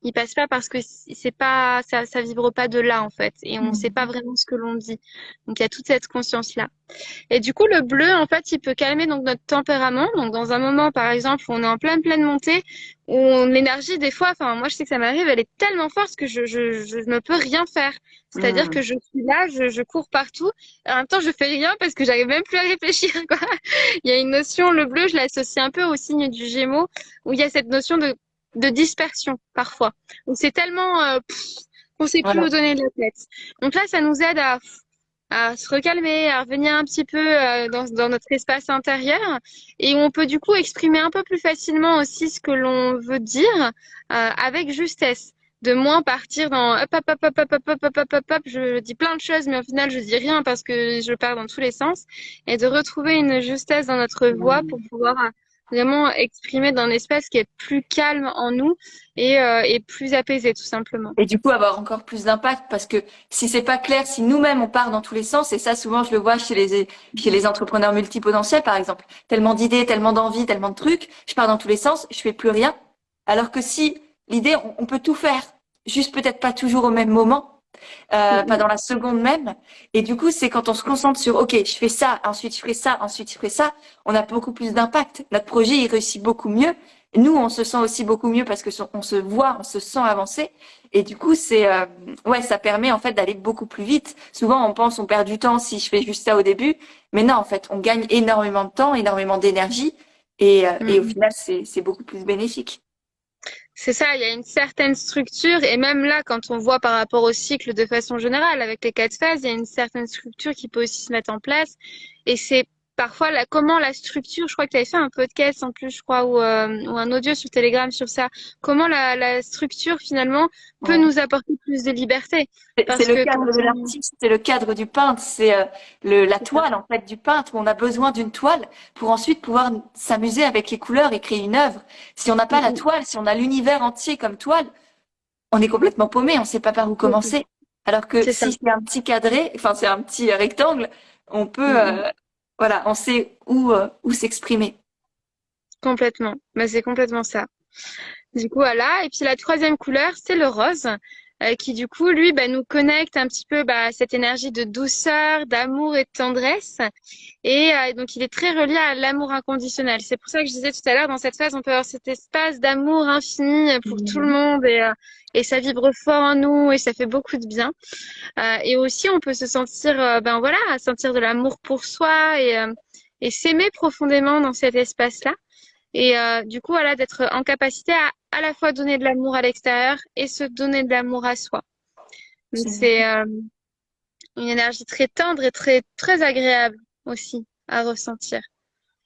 Il passe pas parce que c'est pas, ça vibre pas de là, en fait. Et on sait pas Mhm. vraiment ce que l'on dit. Donc, il y a toute cette conscience-là. Et du coup, le bleu, en fait, il peut calmer donc notre tempérament. Donc, dans un moment, par exemple, où on est en pleine montée, où l'énergie, des fois, enfin, moi, je sais que ça m'arrive, elle est tellement forte que je ne peux rien faire. C'est-à-dire que Mhm. je suis là, je cours partout. En même temps, je fais rien parce que j'arrive même plus à réfléchir, quoi. Il y a une notion, le bleu, je l'associe un peu au signe du Gémeaux, où il y a cette notion de dispersion, parfois. Où c'est tellement, qu'on sait plus où Voilà. donner de la tête. Donc là, ça nous aide à se recalmer, à revenir un petit peu dans notre espace intérieur et où on peut du coup exprimer un peu plus facilement aussi ce que l'on veut dire avec justesse. De moins partir dans hop, hop, hop, hop, hop, hop, hop, hop, hop, hop, hop, je dis plein de choses, mais au final, je dis rien parce que je pars dans tous les sens. Et de retrouver une justesse dans notre voix pour Mhm. pouvoir vraiment exprimer dans un espace qui est plus calme en nous et plus apaisé, tout simplement. Et du coup, avoir encore plus d'impact parce que si c'est pas clair, si nous-mêmes on part dans tous les sens, et ça souvent je le vois chez les entrepreneurs multipotentiels par exemple, tellement d'idées, tellement d'envies, tellement de trucs, je pars dans tous les sens, je fais plus rien. Alors que si l'idée, on peut tout faire, juste peut-être pas toujours au même moment, pas dans la seconde même. Et du coup, c'est quand on se concentre sur, ok, je fais ça, ensuite je ferai ça, ensuite je ferai ça, on a beaucoup plus d'impact. Notre projet, il réussit beaucoup mieux. Nous, on se sent aussi beaucoup mieux parce que on se voit, on se sent avancer. Et du coup, ouais, ça permet en fait d'aller beaucoup plus vite. Souvent, on pense on perd du temps si je fais juste ça au début, mais non, en fait, on gagne énormément de temps, énormément d'énergie, et au Mm. final, c'est beaucoup plus bénéfique. C'est ça, il y a une certaine structure et même là, quand on voit par rapport au cycle de façon générale, avec les 4 phases, il y a une certaine structure qui peut aussi se mettre en place. Et c'est parfois comment la structure, je crois que tu avais fait un podcast en plus, je crois, ou un audio sur Telegram sur ça, comment la structure finalement peut Ouais. nous apporter plus de liberté. C'est Parce le que quand cadre de on... l'artiste, c'est le cadre du peintre, c'est la C'est ça. toile en fait du peintre. On a besoin d'une toile pour ensuite pouvoir s'amuser avec les couleurs et créer une œuvre. Si on n'a pas la Mm, toile, si on a l'univers entier comme toile, on est complètement paumé, on ne sait pas par où mm. commencer. Alors que C'est ça. si c'est un petit cadré, enfin c'est un petit rectangle, on peut, Mm, mm. voilà, on sait où s'exprimer. Complètement. Bah, c'est complètement ça. Du coup, voilà. Et puis la troisième couleur, c'est le rose, qui du coup, lui, bah, nous connecte un petit peu bah, à cette énergie de douceur, d'amour et de tendresse. Et donc, il est très relié à l'amour inconditionnel. C'est pour ça que je disais tout à l'heure, dans cette phase, on peut avoir cet espace d'amour infini pour tout le Mhm. monde et ça vibre fort en nous et ça fait beaucoup de bien. Et aussi, on peut se sentir, ben voilà, sentir de l'amour pour soi et s'aimer profondément dans cet espace-là. Et du coup, voilà, d'être en capacité à la fois donner de l'amour à l'extérieur et se donner de l'amour à soi. Donc Génial. c'est une énergie très tendre et très agréable aussi à ressentir.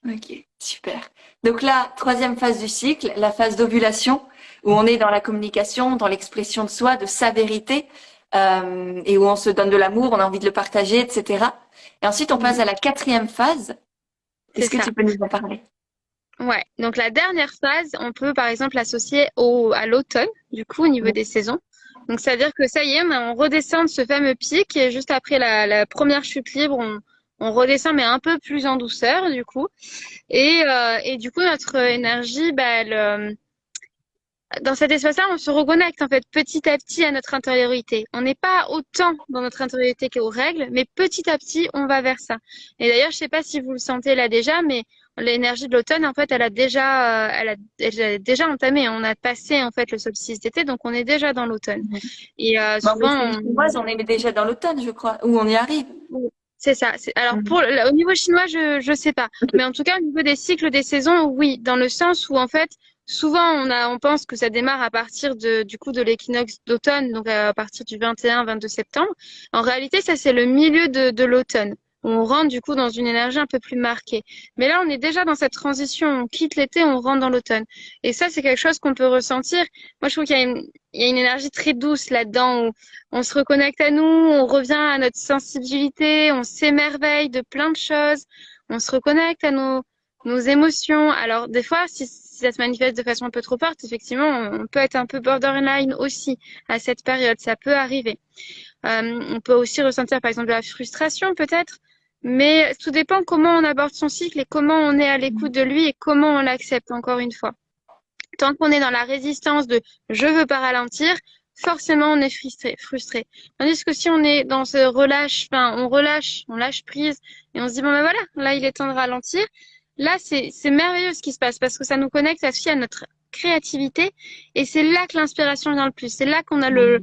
Ok, super. Donc là, troisième phase du cycle, la phase d'ovulation, où on est dans la communication, dans l'expression de soi, de sa vérité, et où on se donne de l'amour, on a envie de le partager, etc. Et ensuite, on passe Mm. à la quatrième phase, c'est Est-ce que ça. tu peux nous en parler? Ouais. Donc la dernière phase, on peut par exemple l'associer à l'automne, du coup, au niveau des saisons. Donc ça veut dire que ça y est, on redescend de ce fameux pic et juste après la première chute libre, on redescend mais un peu plus en douceur, du coup. Et du coup, notre énergie, bah, dans cet espace-là, on se reconnecte en fait petit à petit à notre intériorité. On n'est pas autant dans notre intériorité qu'aux règles, mais petit à petit, on va vers ça. Et d'ailleurs, je sais pas si vous le sentez là déjà, mais l'énergie de l'automne, en fait, elle a déjà entamé. On a passé en fait le solstice d'été, donc on est déjà dans l'automne. Mhm. Et Bon, mais souvent, chez les Chinoises, on est déjà dans l'automne, je crois, où on y arrive. c'est ça. Alors Mhm. au niveau chinois, je sais pas, mais en tout cas au niveau des cycles des saisons, oui, dans le sens où en fait souvent on pense que ça démarre à partir du coup de l'équinoxe d'automne, donc à partir du 21-22 septembre. En réalité, ça c'est le milieu de l'automne. On rentre du coup dans une énergie un peu plus marquée. Mais là, on est déjà dans cette transition. On quitte l'été, on rentre dans l'automne. Et ça, c'est quelque chose qu'on peut ressentir. Moi, je trouve il y a une énergie très douce là-dedans on se reconnecte à nous, on revient à notre sensibilité, on s'émerveille de plein de choses, on se reconnecte à nos émotions. Alors, des fois, si ça se manifeste de façon un peu trop forte, effectivement, on peut être un peu borderline aussi à cette période, ça peut arriver. On peut aussi ressentir, par exemple, de la frustration, peut-être, mais tout dépend comment on aborde son cycle et comment on est à l'écoute de lui et comment on l'accepte, encore une fois. Tant qu'on est dans la résistance de je veux pas ralentir, forcément on est frustré. Tandis que si on est dans ce relâche, enfin on lâche prise et on se dit bon ben voilà, là il est temps de ralentir. Là c'est merveilleux ce qui se passe parce que ça nous connecte aussi à notre créativité et c'est là que l'inspiration vient le plus. C'est là qu'on a le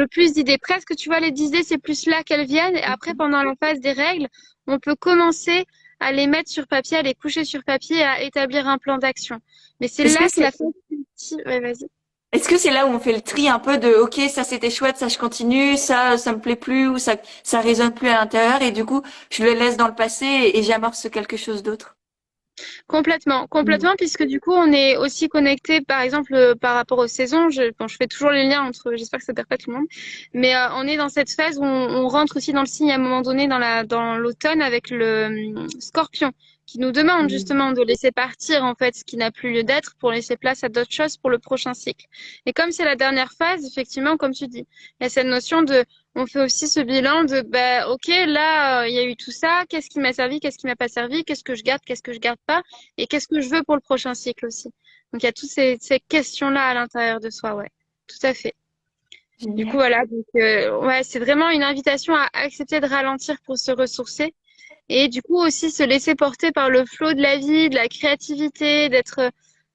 plus d'idées. Presque tu vois les idées c'est plus là qu'elles viennent et après pendant la phase des règles, on peut commencer à les mettre sur papier, à les coucher sur papier et à établir un plan d'action. Mais c'est Est-ce que là que c'est la phase ouais, vas-y. Est-ce que c'est là où on fait le tri un peu de OK, ça c'était chouette, ça je continue, ça me plaît plus ou ça résonne plus à l'intérieur et du coup, je le laisse dans le passé et j'amorce quelque chose d'autre. Complètement, Mm. complètement, puisque du coup, on est aussi connecté, par exemple, par rapport aux saisons. Je fais toujours les liens entre, j'espère que ça perd pas tout le monde, mais on est dans cette phase où on rentre aussi dans le signe à un moment donné dans l'automne avec le Scorpion, qui nous demande Mm. justement de laisser partir en fait ce qui n'a plus lieu d'être pour laisser place à d'autres choses pour le prochain cycle. Et comme c'est la dernière phase, effectivement, comme tu dis, il y a cette notion de on fait aussi ce bilan de bah ok là il y a eu tout ça, qu'est-ce qui m'a servi, qu'est-ce qui m'a pas servi, qu'est-ce que je garde pas et qu'est-ce que je veux pour le prochain cycle aussi. Donc il y a toutes ces questions-là à l'intérieur de soi, ouais, tout à fait. Du coup Génial. voilà, donc ouais, c'est vraiment une invitation à accepter de ralentir pour se ressourcer et du coup aussi se laisser porter par le flot de la vie, de la créativité, d'être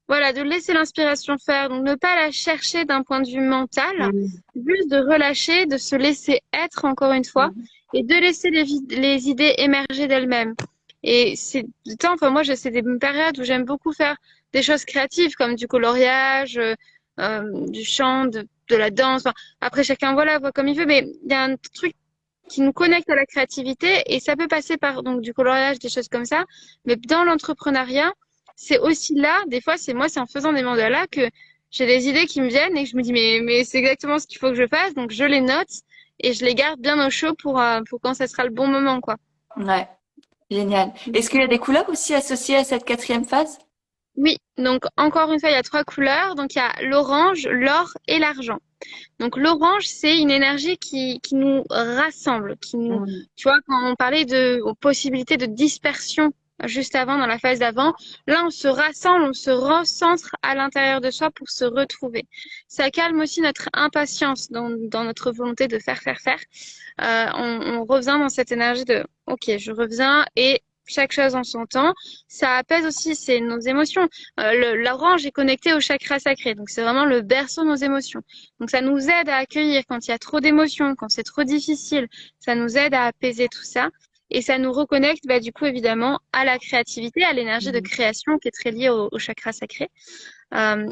voilà, de laisser l'inspiration faire, donc ne pas la chercher d'un point de vue mental, Mm. juste de relâcher, de se laisser être encore une fois Mm. et de laisser les idées émerger d'elles-mêmes. Et c'est du temps, enfin moi, c'est des périodes où j'aime beaucoup faire des choses créatives comme du coloriage, du chant, de la danse. Enfin, après, chacun voilà, voit comme il veut, mais il y a un truc qui nous connecte à la créativité et ça peut passer par donc du coloriage, des choses comme ça. Mais dans l'entrepreneuriat, c'est aussi là, des fois, c'est en faisant des mandalas que j'ai des idées qui me viennent et que je me dis mais c'est exactement ce qu'il faut que je fasse. Donc je les note et je les garde bien au chaud pour quand ça sera le bon moment, quoi. Ouais, génial. Est-ce qu'il y a des couleurs aussi associées à cette quatrième phase? Oui, donc encore une fois, il y a trois couleurs. Donc il y a l'orange, l'or et l'argent. Donc l'orange, c'est une énergie qui nous rassemble, Mm. tu vois, quand on parlait de possibilité de dispersion juste avant, dans la phase d'avant, là on se rassemble, on se recentre à l'intérieur de soi pour se retrouver. Ça calme aussi notre impatience dans notre volonté de faire. On revient dans cette énergie de, ok, je reviens et chaque chose en son temps. Ça apaise aussi nos émotions. L'orange est connecté au chakra sacré, donc c'est vraiment le berceau de nos émotions. Donc ça nous aide à accueillir quand il y a trop d'émotions, quand c'est trop difficile. Ça nous aide à apaiser tout ça. Et ça nous reconnecte, bah, du coup, évidemment, à la créativité, à l'énergie de Mm. création qui est très liée au chakra sacré.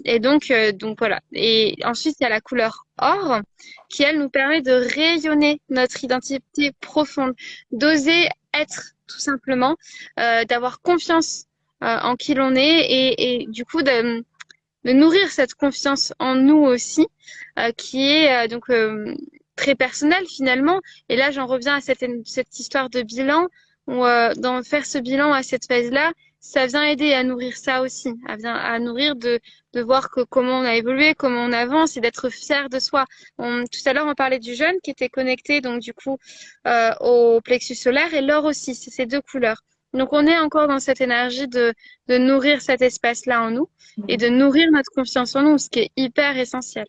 Et donc voilà. Et ensuite, il y a la couleur or qui, elle, nous permet de rayonner notre identité profonde, d'oser être tout simplement, d'avoir confiance en qui l'on est et du coup de nourrir cette confiance en nous aussi, qui est très personnelle finalement. Et là, j'en reviens à cette histoire de bilan, où dans faire ce bilan à cette phase-là, ça vient aider à nourrir ça aussi, à nourrir de voir comment on a évolué, comment on avance et d'être fier de soi. Tout à l'heure, on parlait du jeune qui était connecté, donc du coup, au plexus solaire et l'or aussi, c'est ces deux couleurs. Donc, on est encore dans cette énergie de nourrir cet espace-là en nous et de nourrir notre confiance en nous, ce qui est hyper essentiel.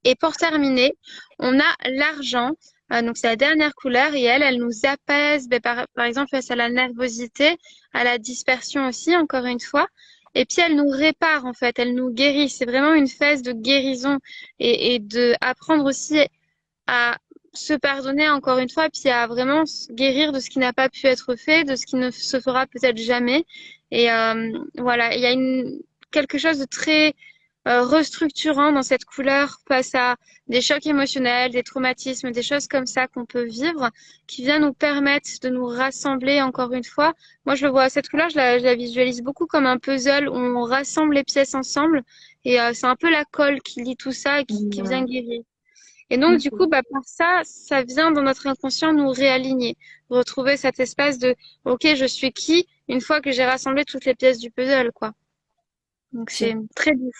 Et pour terminer, on a l'argent. Donc, c'est la dernière couleur et elle nous apaise, par exemple, face à la nervosité, à la dispersion aussi, encore une fois. Et puis, elle nous répare, en fait, elle nous guérit. C'est vraiment une phase de guérison et de apprendre aussi à se pardonner, encore une fois, puis à vraiment se guérir de ce qui n'a pas pu être fait, de ce qui ne se fera peut-être jamais. Et voilà, il y a quelque chose de très restructurant dans cette couleur face à des chocs émotionnels, des traumatismes, des choses comme ça qu'on peut vivre, qui vient nous permettre de nous rassembler encore une fois. Moi, je le vois, cette couleur, je la visualise beaucoup comme un puzzle où on rassemble les pièces ensemble et c'est un peu la colle qui lie tout ça et qui vient guérir. Et donc, du coup, par ça, ça vient dans notre inconscient nous réaligner, retrouver cet espace de, OK, je suis qui une fois que j'ai rassemblé toutes les pièces du puzzle, quoi. Donc, c'est très doux.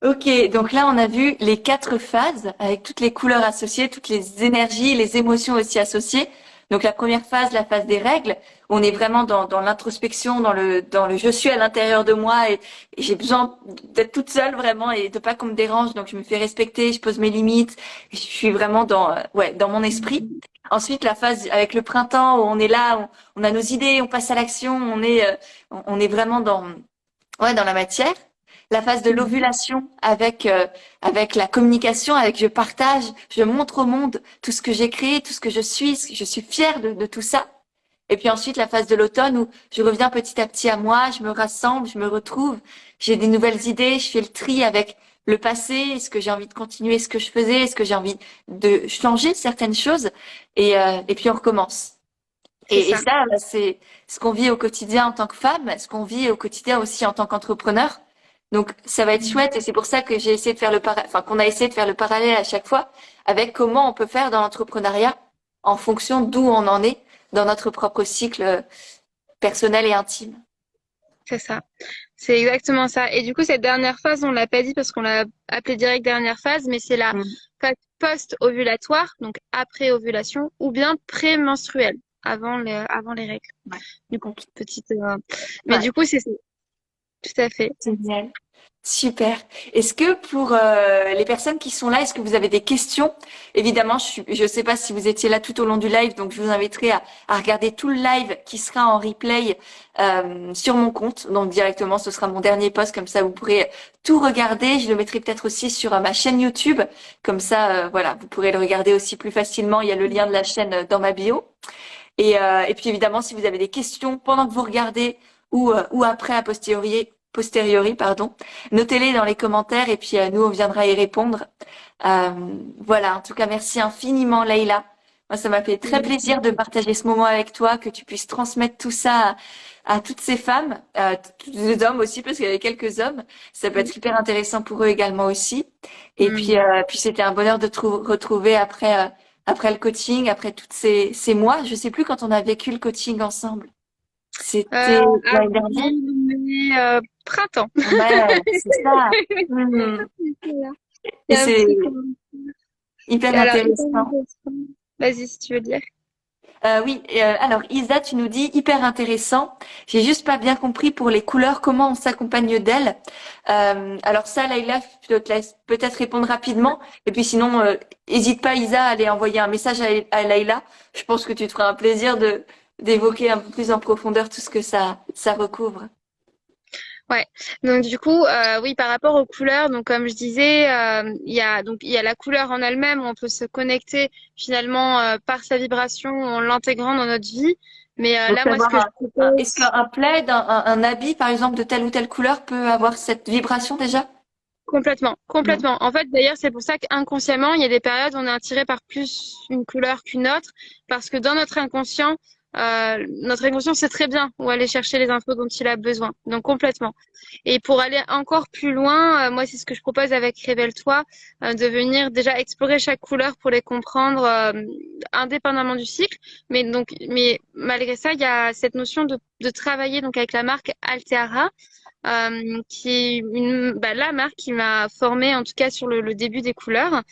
Ok, donc là on a vu les 4 phases avec toutes les couleurs associées, toutes les énergies, les émotions aussi associées. Donc la première phase, la phase des règles, on est vraiment dans l'introspection, dans le je suis à l'intérieur de moi et j'ai besoin d'être toute seule vraiment et de pas qu'on me dérange. Donc je me fais respecter, je pose mes limites, je suis vraiment dans mon esprit. Ensuite la phase avec le printemps où on est là, on a nos idées, on passe à l'action, on est vraiment dans la matière. La phase de l'ovulation avec la communication, avec je partage, je montre au monde tout ce que j'ai créé, tout ce que je suis fière de tout ça. Et puis ensuite la phase de l'automne où je reviens petit à petit à moi, je me rassemble, je me retrouve, j'ai des nouvelles idées, je fais le tri avec le passé, est-ce que j'ai envie de continuer ce que je faisais, est-ce que j'ai envie de changer certaines choses et puis on recommence. Et ça, c'est ce qu'on vit au quotidien en tant que femme, ce qu'on vit au quotidien aussi en tant qu'entrepreneur. Donc, ça va être chouette et c'est pour ça que j'ai essayé de faire qu'on a essayé de faire le parallèle à chaque fois avec comment on peut faire dans l'entrepreneuriat en fonction d'où on en est dans notre propre cycle personnel et intime. C'est ça. C'est exactement ça. Et du coup, cette dernière phase, on l'a pas dit parce qu'on l'a appelée direct dernière phase, mais c'est la phase post-ovulatoire, donc après ovulation, ou bien pré-menstruelle, avant les règles. Ouais. Du coup, petite. Mais du coup, c'est ça. Tout à fait. Génial. Super. Est-ce que pour les personnes qui sont là, est-ce que vous avez des questions? Évidemment, je sais pas si vous étiez là tout au long du live, donc je vous inviterai à regarder tout le live qui sera en replay sur mon compte. Donc directement, ce sera mon dernier post, comme ça vous pourrez tout regarder. Je le mettrai peut-être aussi sur ma chaîne YouTube, comme ça, voilà, vous pourrez le regarder aussi plus facilement. Il y a le lien de la chaîne dans ma bio. Et puis évidemment, si vous avez des questions pendant que vous regardez ou après a posteriori, pardon, notez-les dans les commentaires et puis nous on viendra y répondre. Voilà, en tout cas merci infiniment Leïla. Moi ça m'a fait très plaisir de partager ce moment avec toi, que tu puisses transmettre tout ça à toutes ces femmes, tous les hommes aussi parce qu'il y avait quelques hommes. Ça peut être hyper intéressant pour eux également aussi. Et puis c'était un bonheur de te retrouver après le coaching, après toutes ces mois. Je sais plus quand on a vécu le coaching ensemble. C'était l'année dernière. Printemps. Ouais, c'est ça. Et c'est hyper intéressant. Vas-y, si tu veux dire. Oui, alors Isa, tu nous dis hyper intéressant. J'ai juste pas bien compris pour les couleurs comment on s'accompagne d'elles. Alors ça, Leïla, je te laisse peut-être répondre rapidement. Et puis sinon, hésite pas Isa à aller envoyer un message à Leïla. Je pense que tu te feras un plaisir d'évoquer un peu plus en profondeur tout ce que ça recouvre. Ouais. Donc du coup, oui, par rapport aux couleurs, donc comme je disais, il y a la couleur en elle-même, on peut se connecter finalement par sa vibration en l'intégrant dans notre vie. Mais là, moi, ce que je propose, est-ce qu'un plaid, un habit, par exemple, de telle ou telle couleur peut avoir cette vibration déjà? complètement. En fait, d'ailleurs, c'est pour ça qu'inconsciemment, il y a des périodes où on est attiré par plus une couleur qu'une autre, parce que dans notre inconscient sait très bien où aller chercher les infos dont il a besoin. Donc complètement. Et pour aller encore plus loin, moi c'est ce que je propose avec Révèle-toi, de venir déjà explorer chaque couleur pour les comprendre indépendamment du cycle. Mais malgré ça, il y a cette notion de de travailler donc avec la marque Alteara, qui est la marque qui m'a formée en tout cas sur le début des couleurs,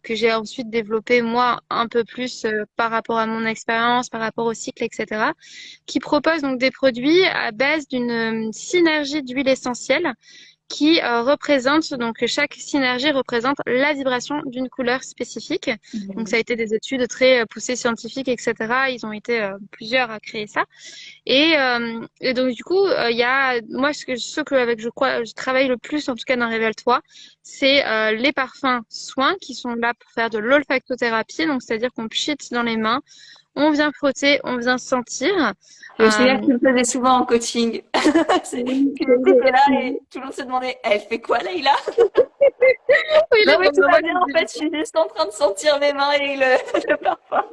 que j'ai ensuite développé moi un peu plus par rapport à mon expérience, par rapport au cycle, etc. Qui propose donc des produits à base d'une synergie d'huile essentielle qui représente, donc chaque synergie représente la vibration d'une couleur spécifique. Donc ça a été des études très poussées scientifiques, etc. Ils ont été plusieurs à créer ça. Et donc du coup, il y a moi ce que avec je crois je travaille le plus en tout cas dans Révèle-toi, c'est les parfums soins qui sont là pour faire de l'olfactothérapie. Donc c'est-à-dire qu'on pchite dans les mains, on vient frotter, on vient sentir. Je me souviens que tu le faisais souvent en coaching. Tu étais là et tout le monde se demandait, elle fait quoi, Leïla? Oui, Non, mais les tout va moments bien, en fait, je suis juste en train de sentir mes mains et le parfum.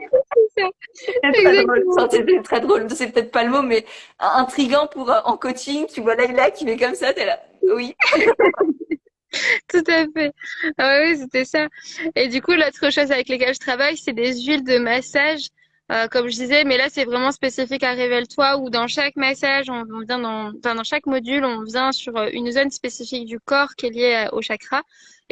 c'est ça. C'est très drôle. Exactement. Enfin, c'est très drôle. C'est peut-être pas le mot, mais intriguant pour en coaching. Tu vois Leïla qui fait comme ça, t'es là. Oui. Tout à fait. Ah oui, c'était ça. Et du coup, l'autre chose avec lesquelles je travaille, c'est des huiles de massage, comme je disais, mais là, c'est vraiment spécifique à Révèle-toi, où dans chaque massage, on vient dans chaque module, on vient sur une zone spécifique du corps qui est liée au chakra.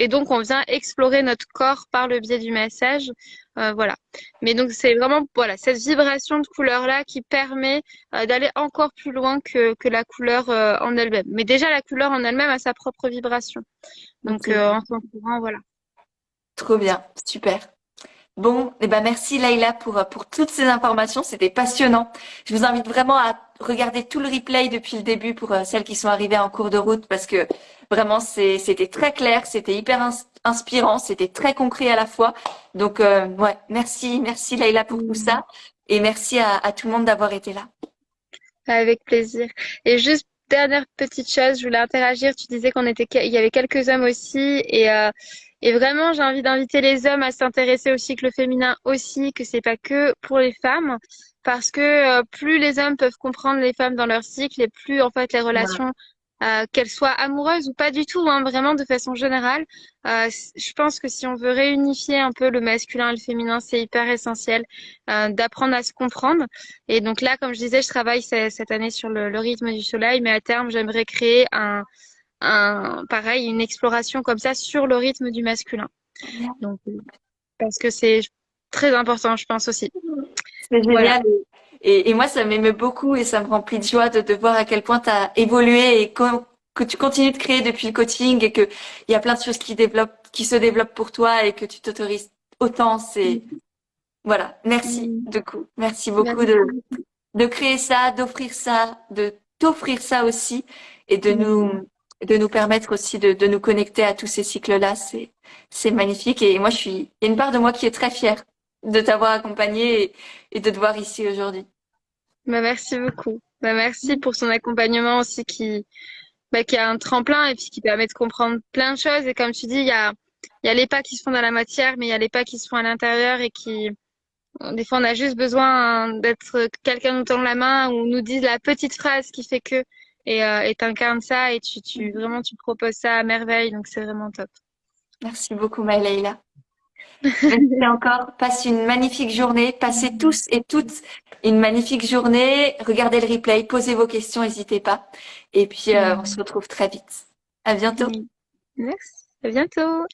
Et donc, on vient explorer notre corps par le biais du massage. Voilà. Mais donc, c'est vraiment, voilà, cette vibration de couleur-là qui permet d'aller encore plus loin que la couleur en elle-même. Mais déjà, la couleur en elle-même a sa propre vibration. Donc, Ok. en s'en courant, voilà. Trop bien. Super. Bon, eh ben merci Laïla pour toutes ces informations, c'était passionnant. Je vous invite vraiment à regarder tout le replay depuis le début pour celles qui sont arrivées en cours de route parce que vraiment c'était très clair, c'était hyper inspirant, c'était très concret à la fois. Donc ouais, merci Laïla pour tout ça et merci à tout le monde d'avoir été là. Avec plaisir. Et juste dernière petite chose, je voulais interagir. Tu disais il y avait quelques hommes aussi, et vraiment, j'ai envie d'inviter les hommes à s'intéresser au cycle féminin aussi, que c'est pas que pour les femmes, parce que plus les hommes peuvent comprendre les femmes dans leur cycle, et plus en fait les Voilà. relations, qu'elles soient amoureuses ou pas du tout, hein, vraiment de façon générale, je pense que si on veut réunifier un peu le masculin et le féminin, c'est hyper essentiel d'apprendre à se comprendre. Et donc là, comme je disais, je travaille cette année sur le rythme du soleil, mais à terme, j'aimerais créer pareil, une exploration comme ça sur le rythme du masculin. Donc, parce que c'est très important, je pense aussi. C'est Voilà. génial. Et moi, ça m'émeut beaucoup et ça me remplit de joie de voir à quel point tu as évolué et que tu continues de créer depuis le coaching et que il y a plein de choses qui se développent pour toi et que tu t'autorises autant. Voilà. Merci Mm. de coup. Merci beaucoup Merci. de créer ça, d'offrir ça, de t'offrir ça aussi et Mm. de nous permettre aussi de nous connecter à tous ces cycles-là. C'est magnifique. Et moi, il y a une part de moi qui est très fière de t'avoir accompagné et de te voir ici aujourd'hui. Bah, merci beaucoup. Bah, merci pour son accompagnement aussi qui a un tremplin et puis qui permet de comprendre plein de choses. Et comme tu dis, il y a les pas qui se font dans la matière, mais il y a les pas qui se font à l'intérieur et des fois, on a juste besoin d'être quelqu'un nous tend la main ou nous dise la petite phrase qui fait que et t'incarnes ça et vraiment tu proposes ça à merveille. Donc c'est vraiment top. Merci beaucoup, Maëlaïla. Merci encore. Passe une magnifique journée. Passez tous et toutes une magnifique journée. Regardez le replay, posez vos questions, n'hésitez pas. Et puis, on se retrouve très vite. À bientôt. Oui. Merci. À bientôt.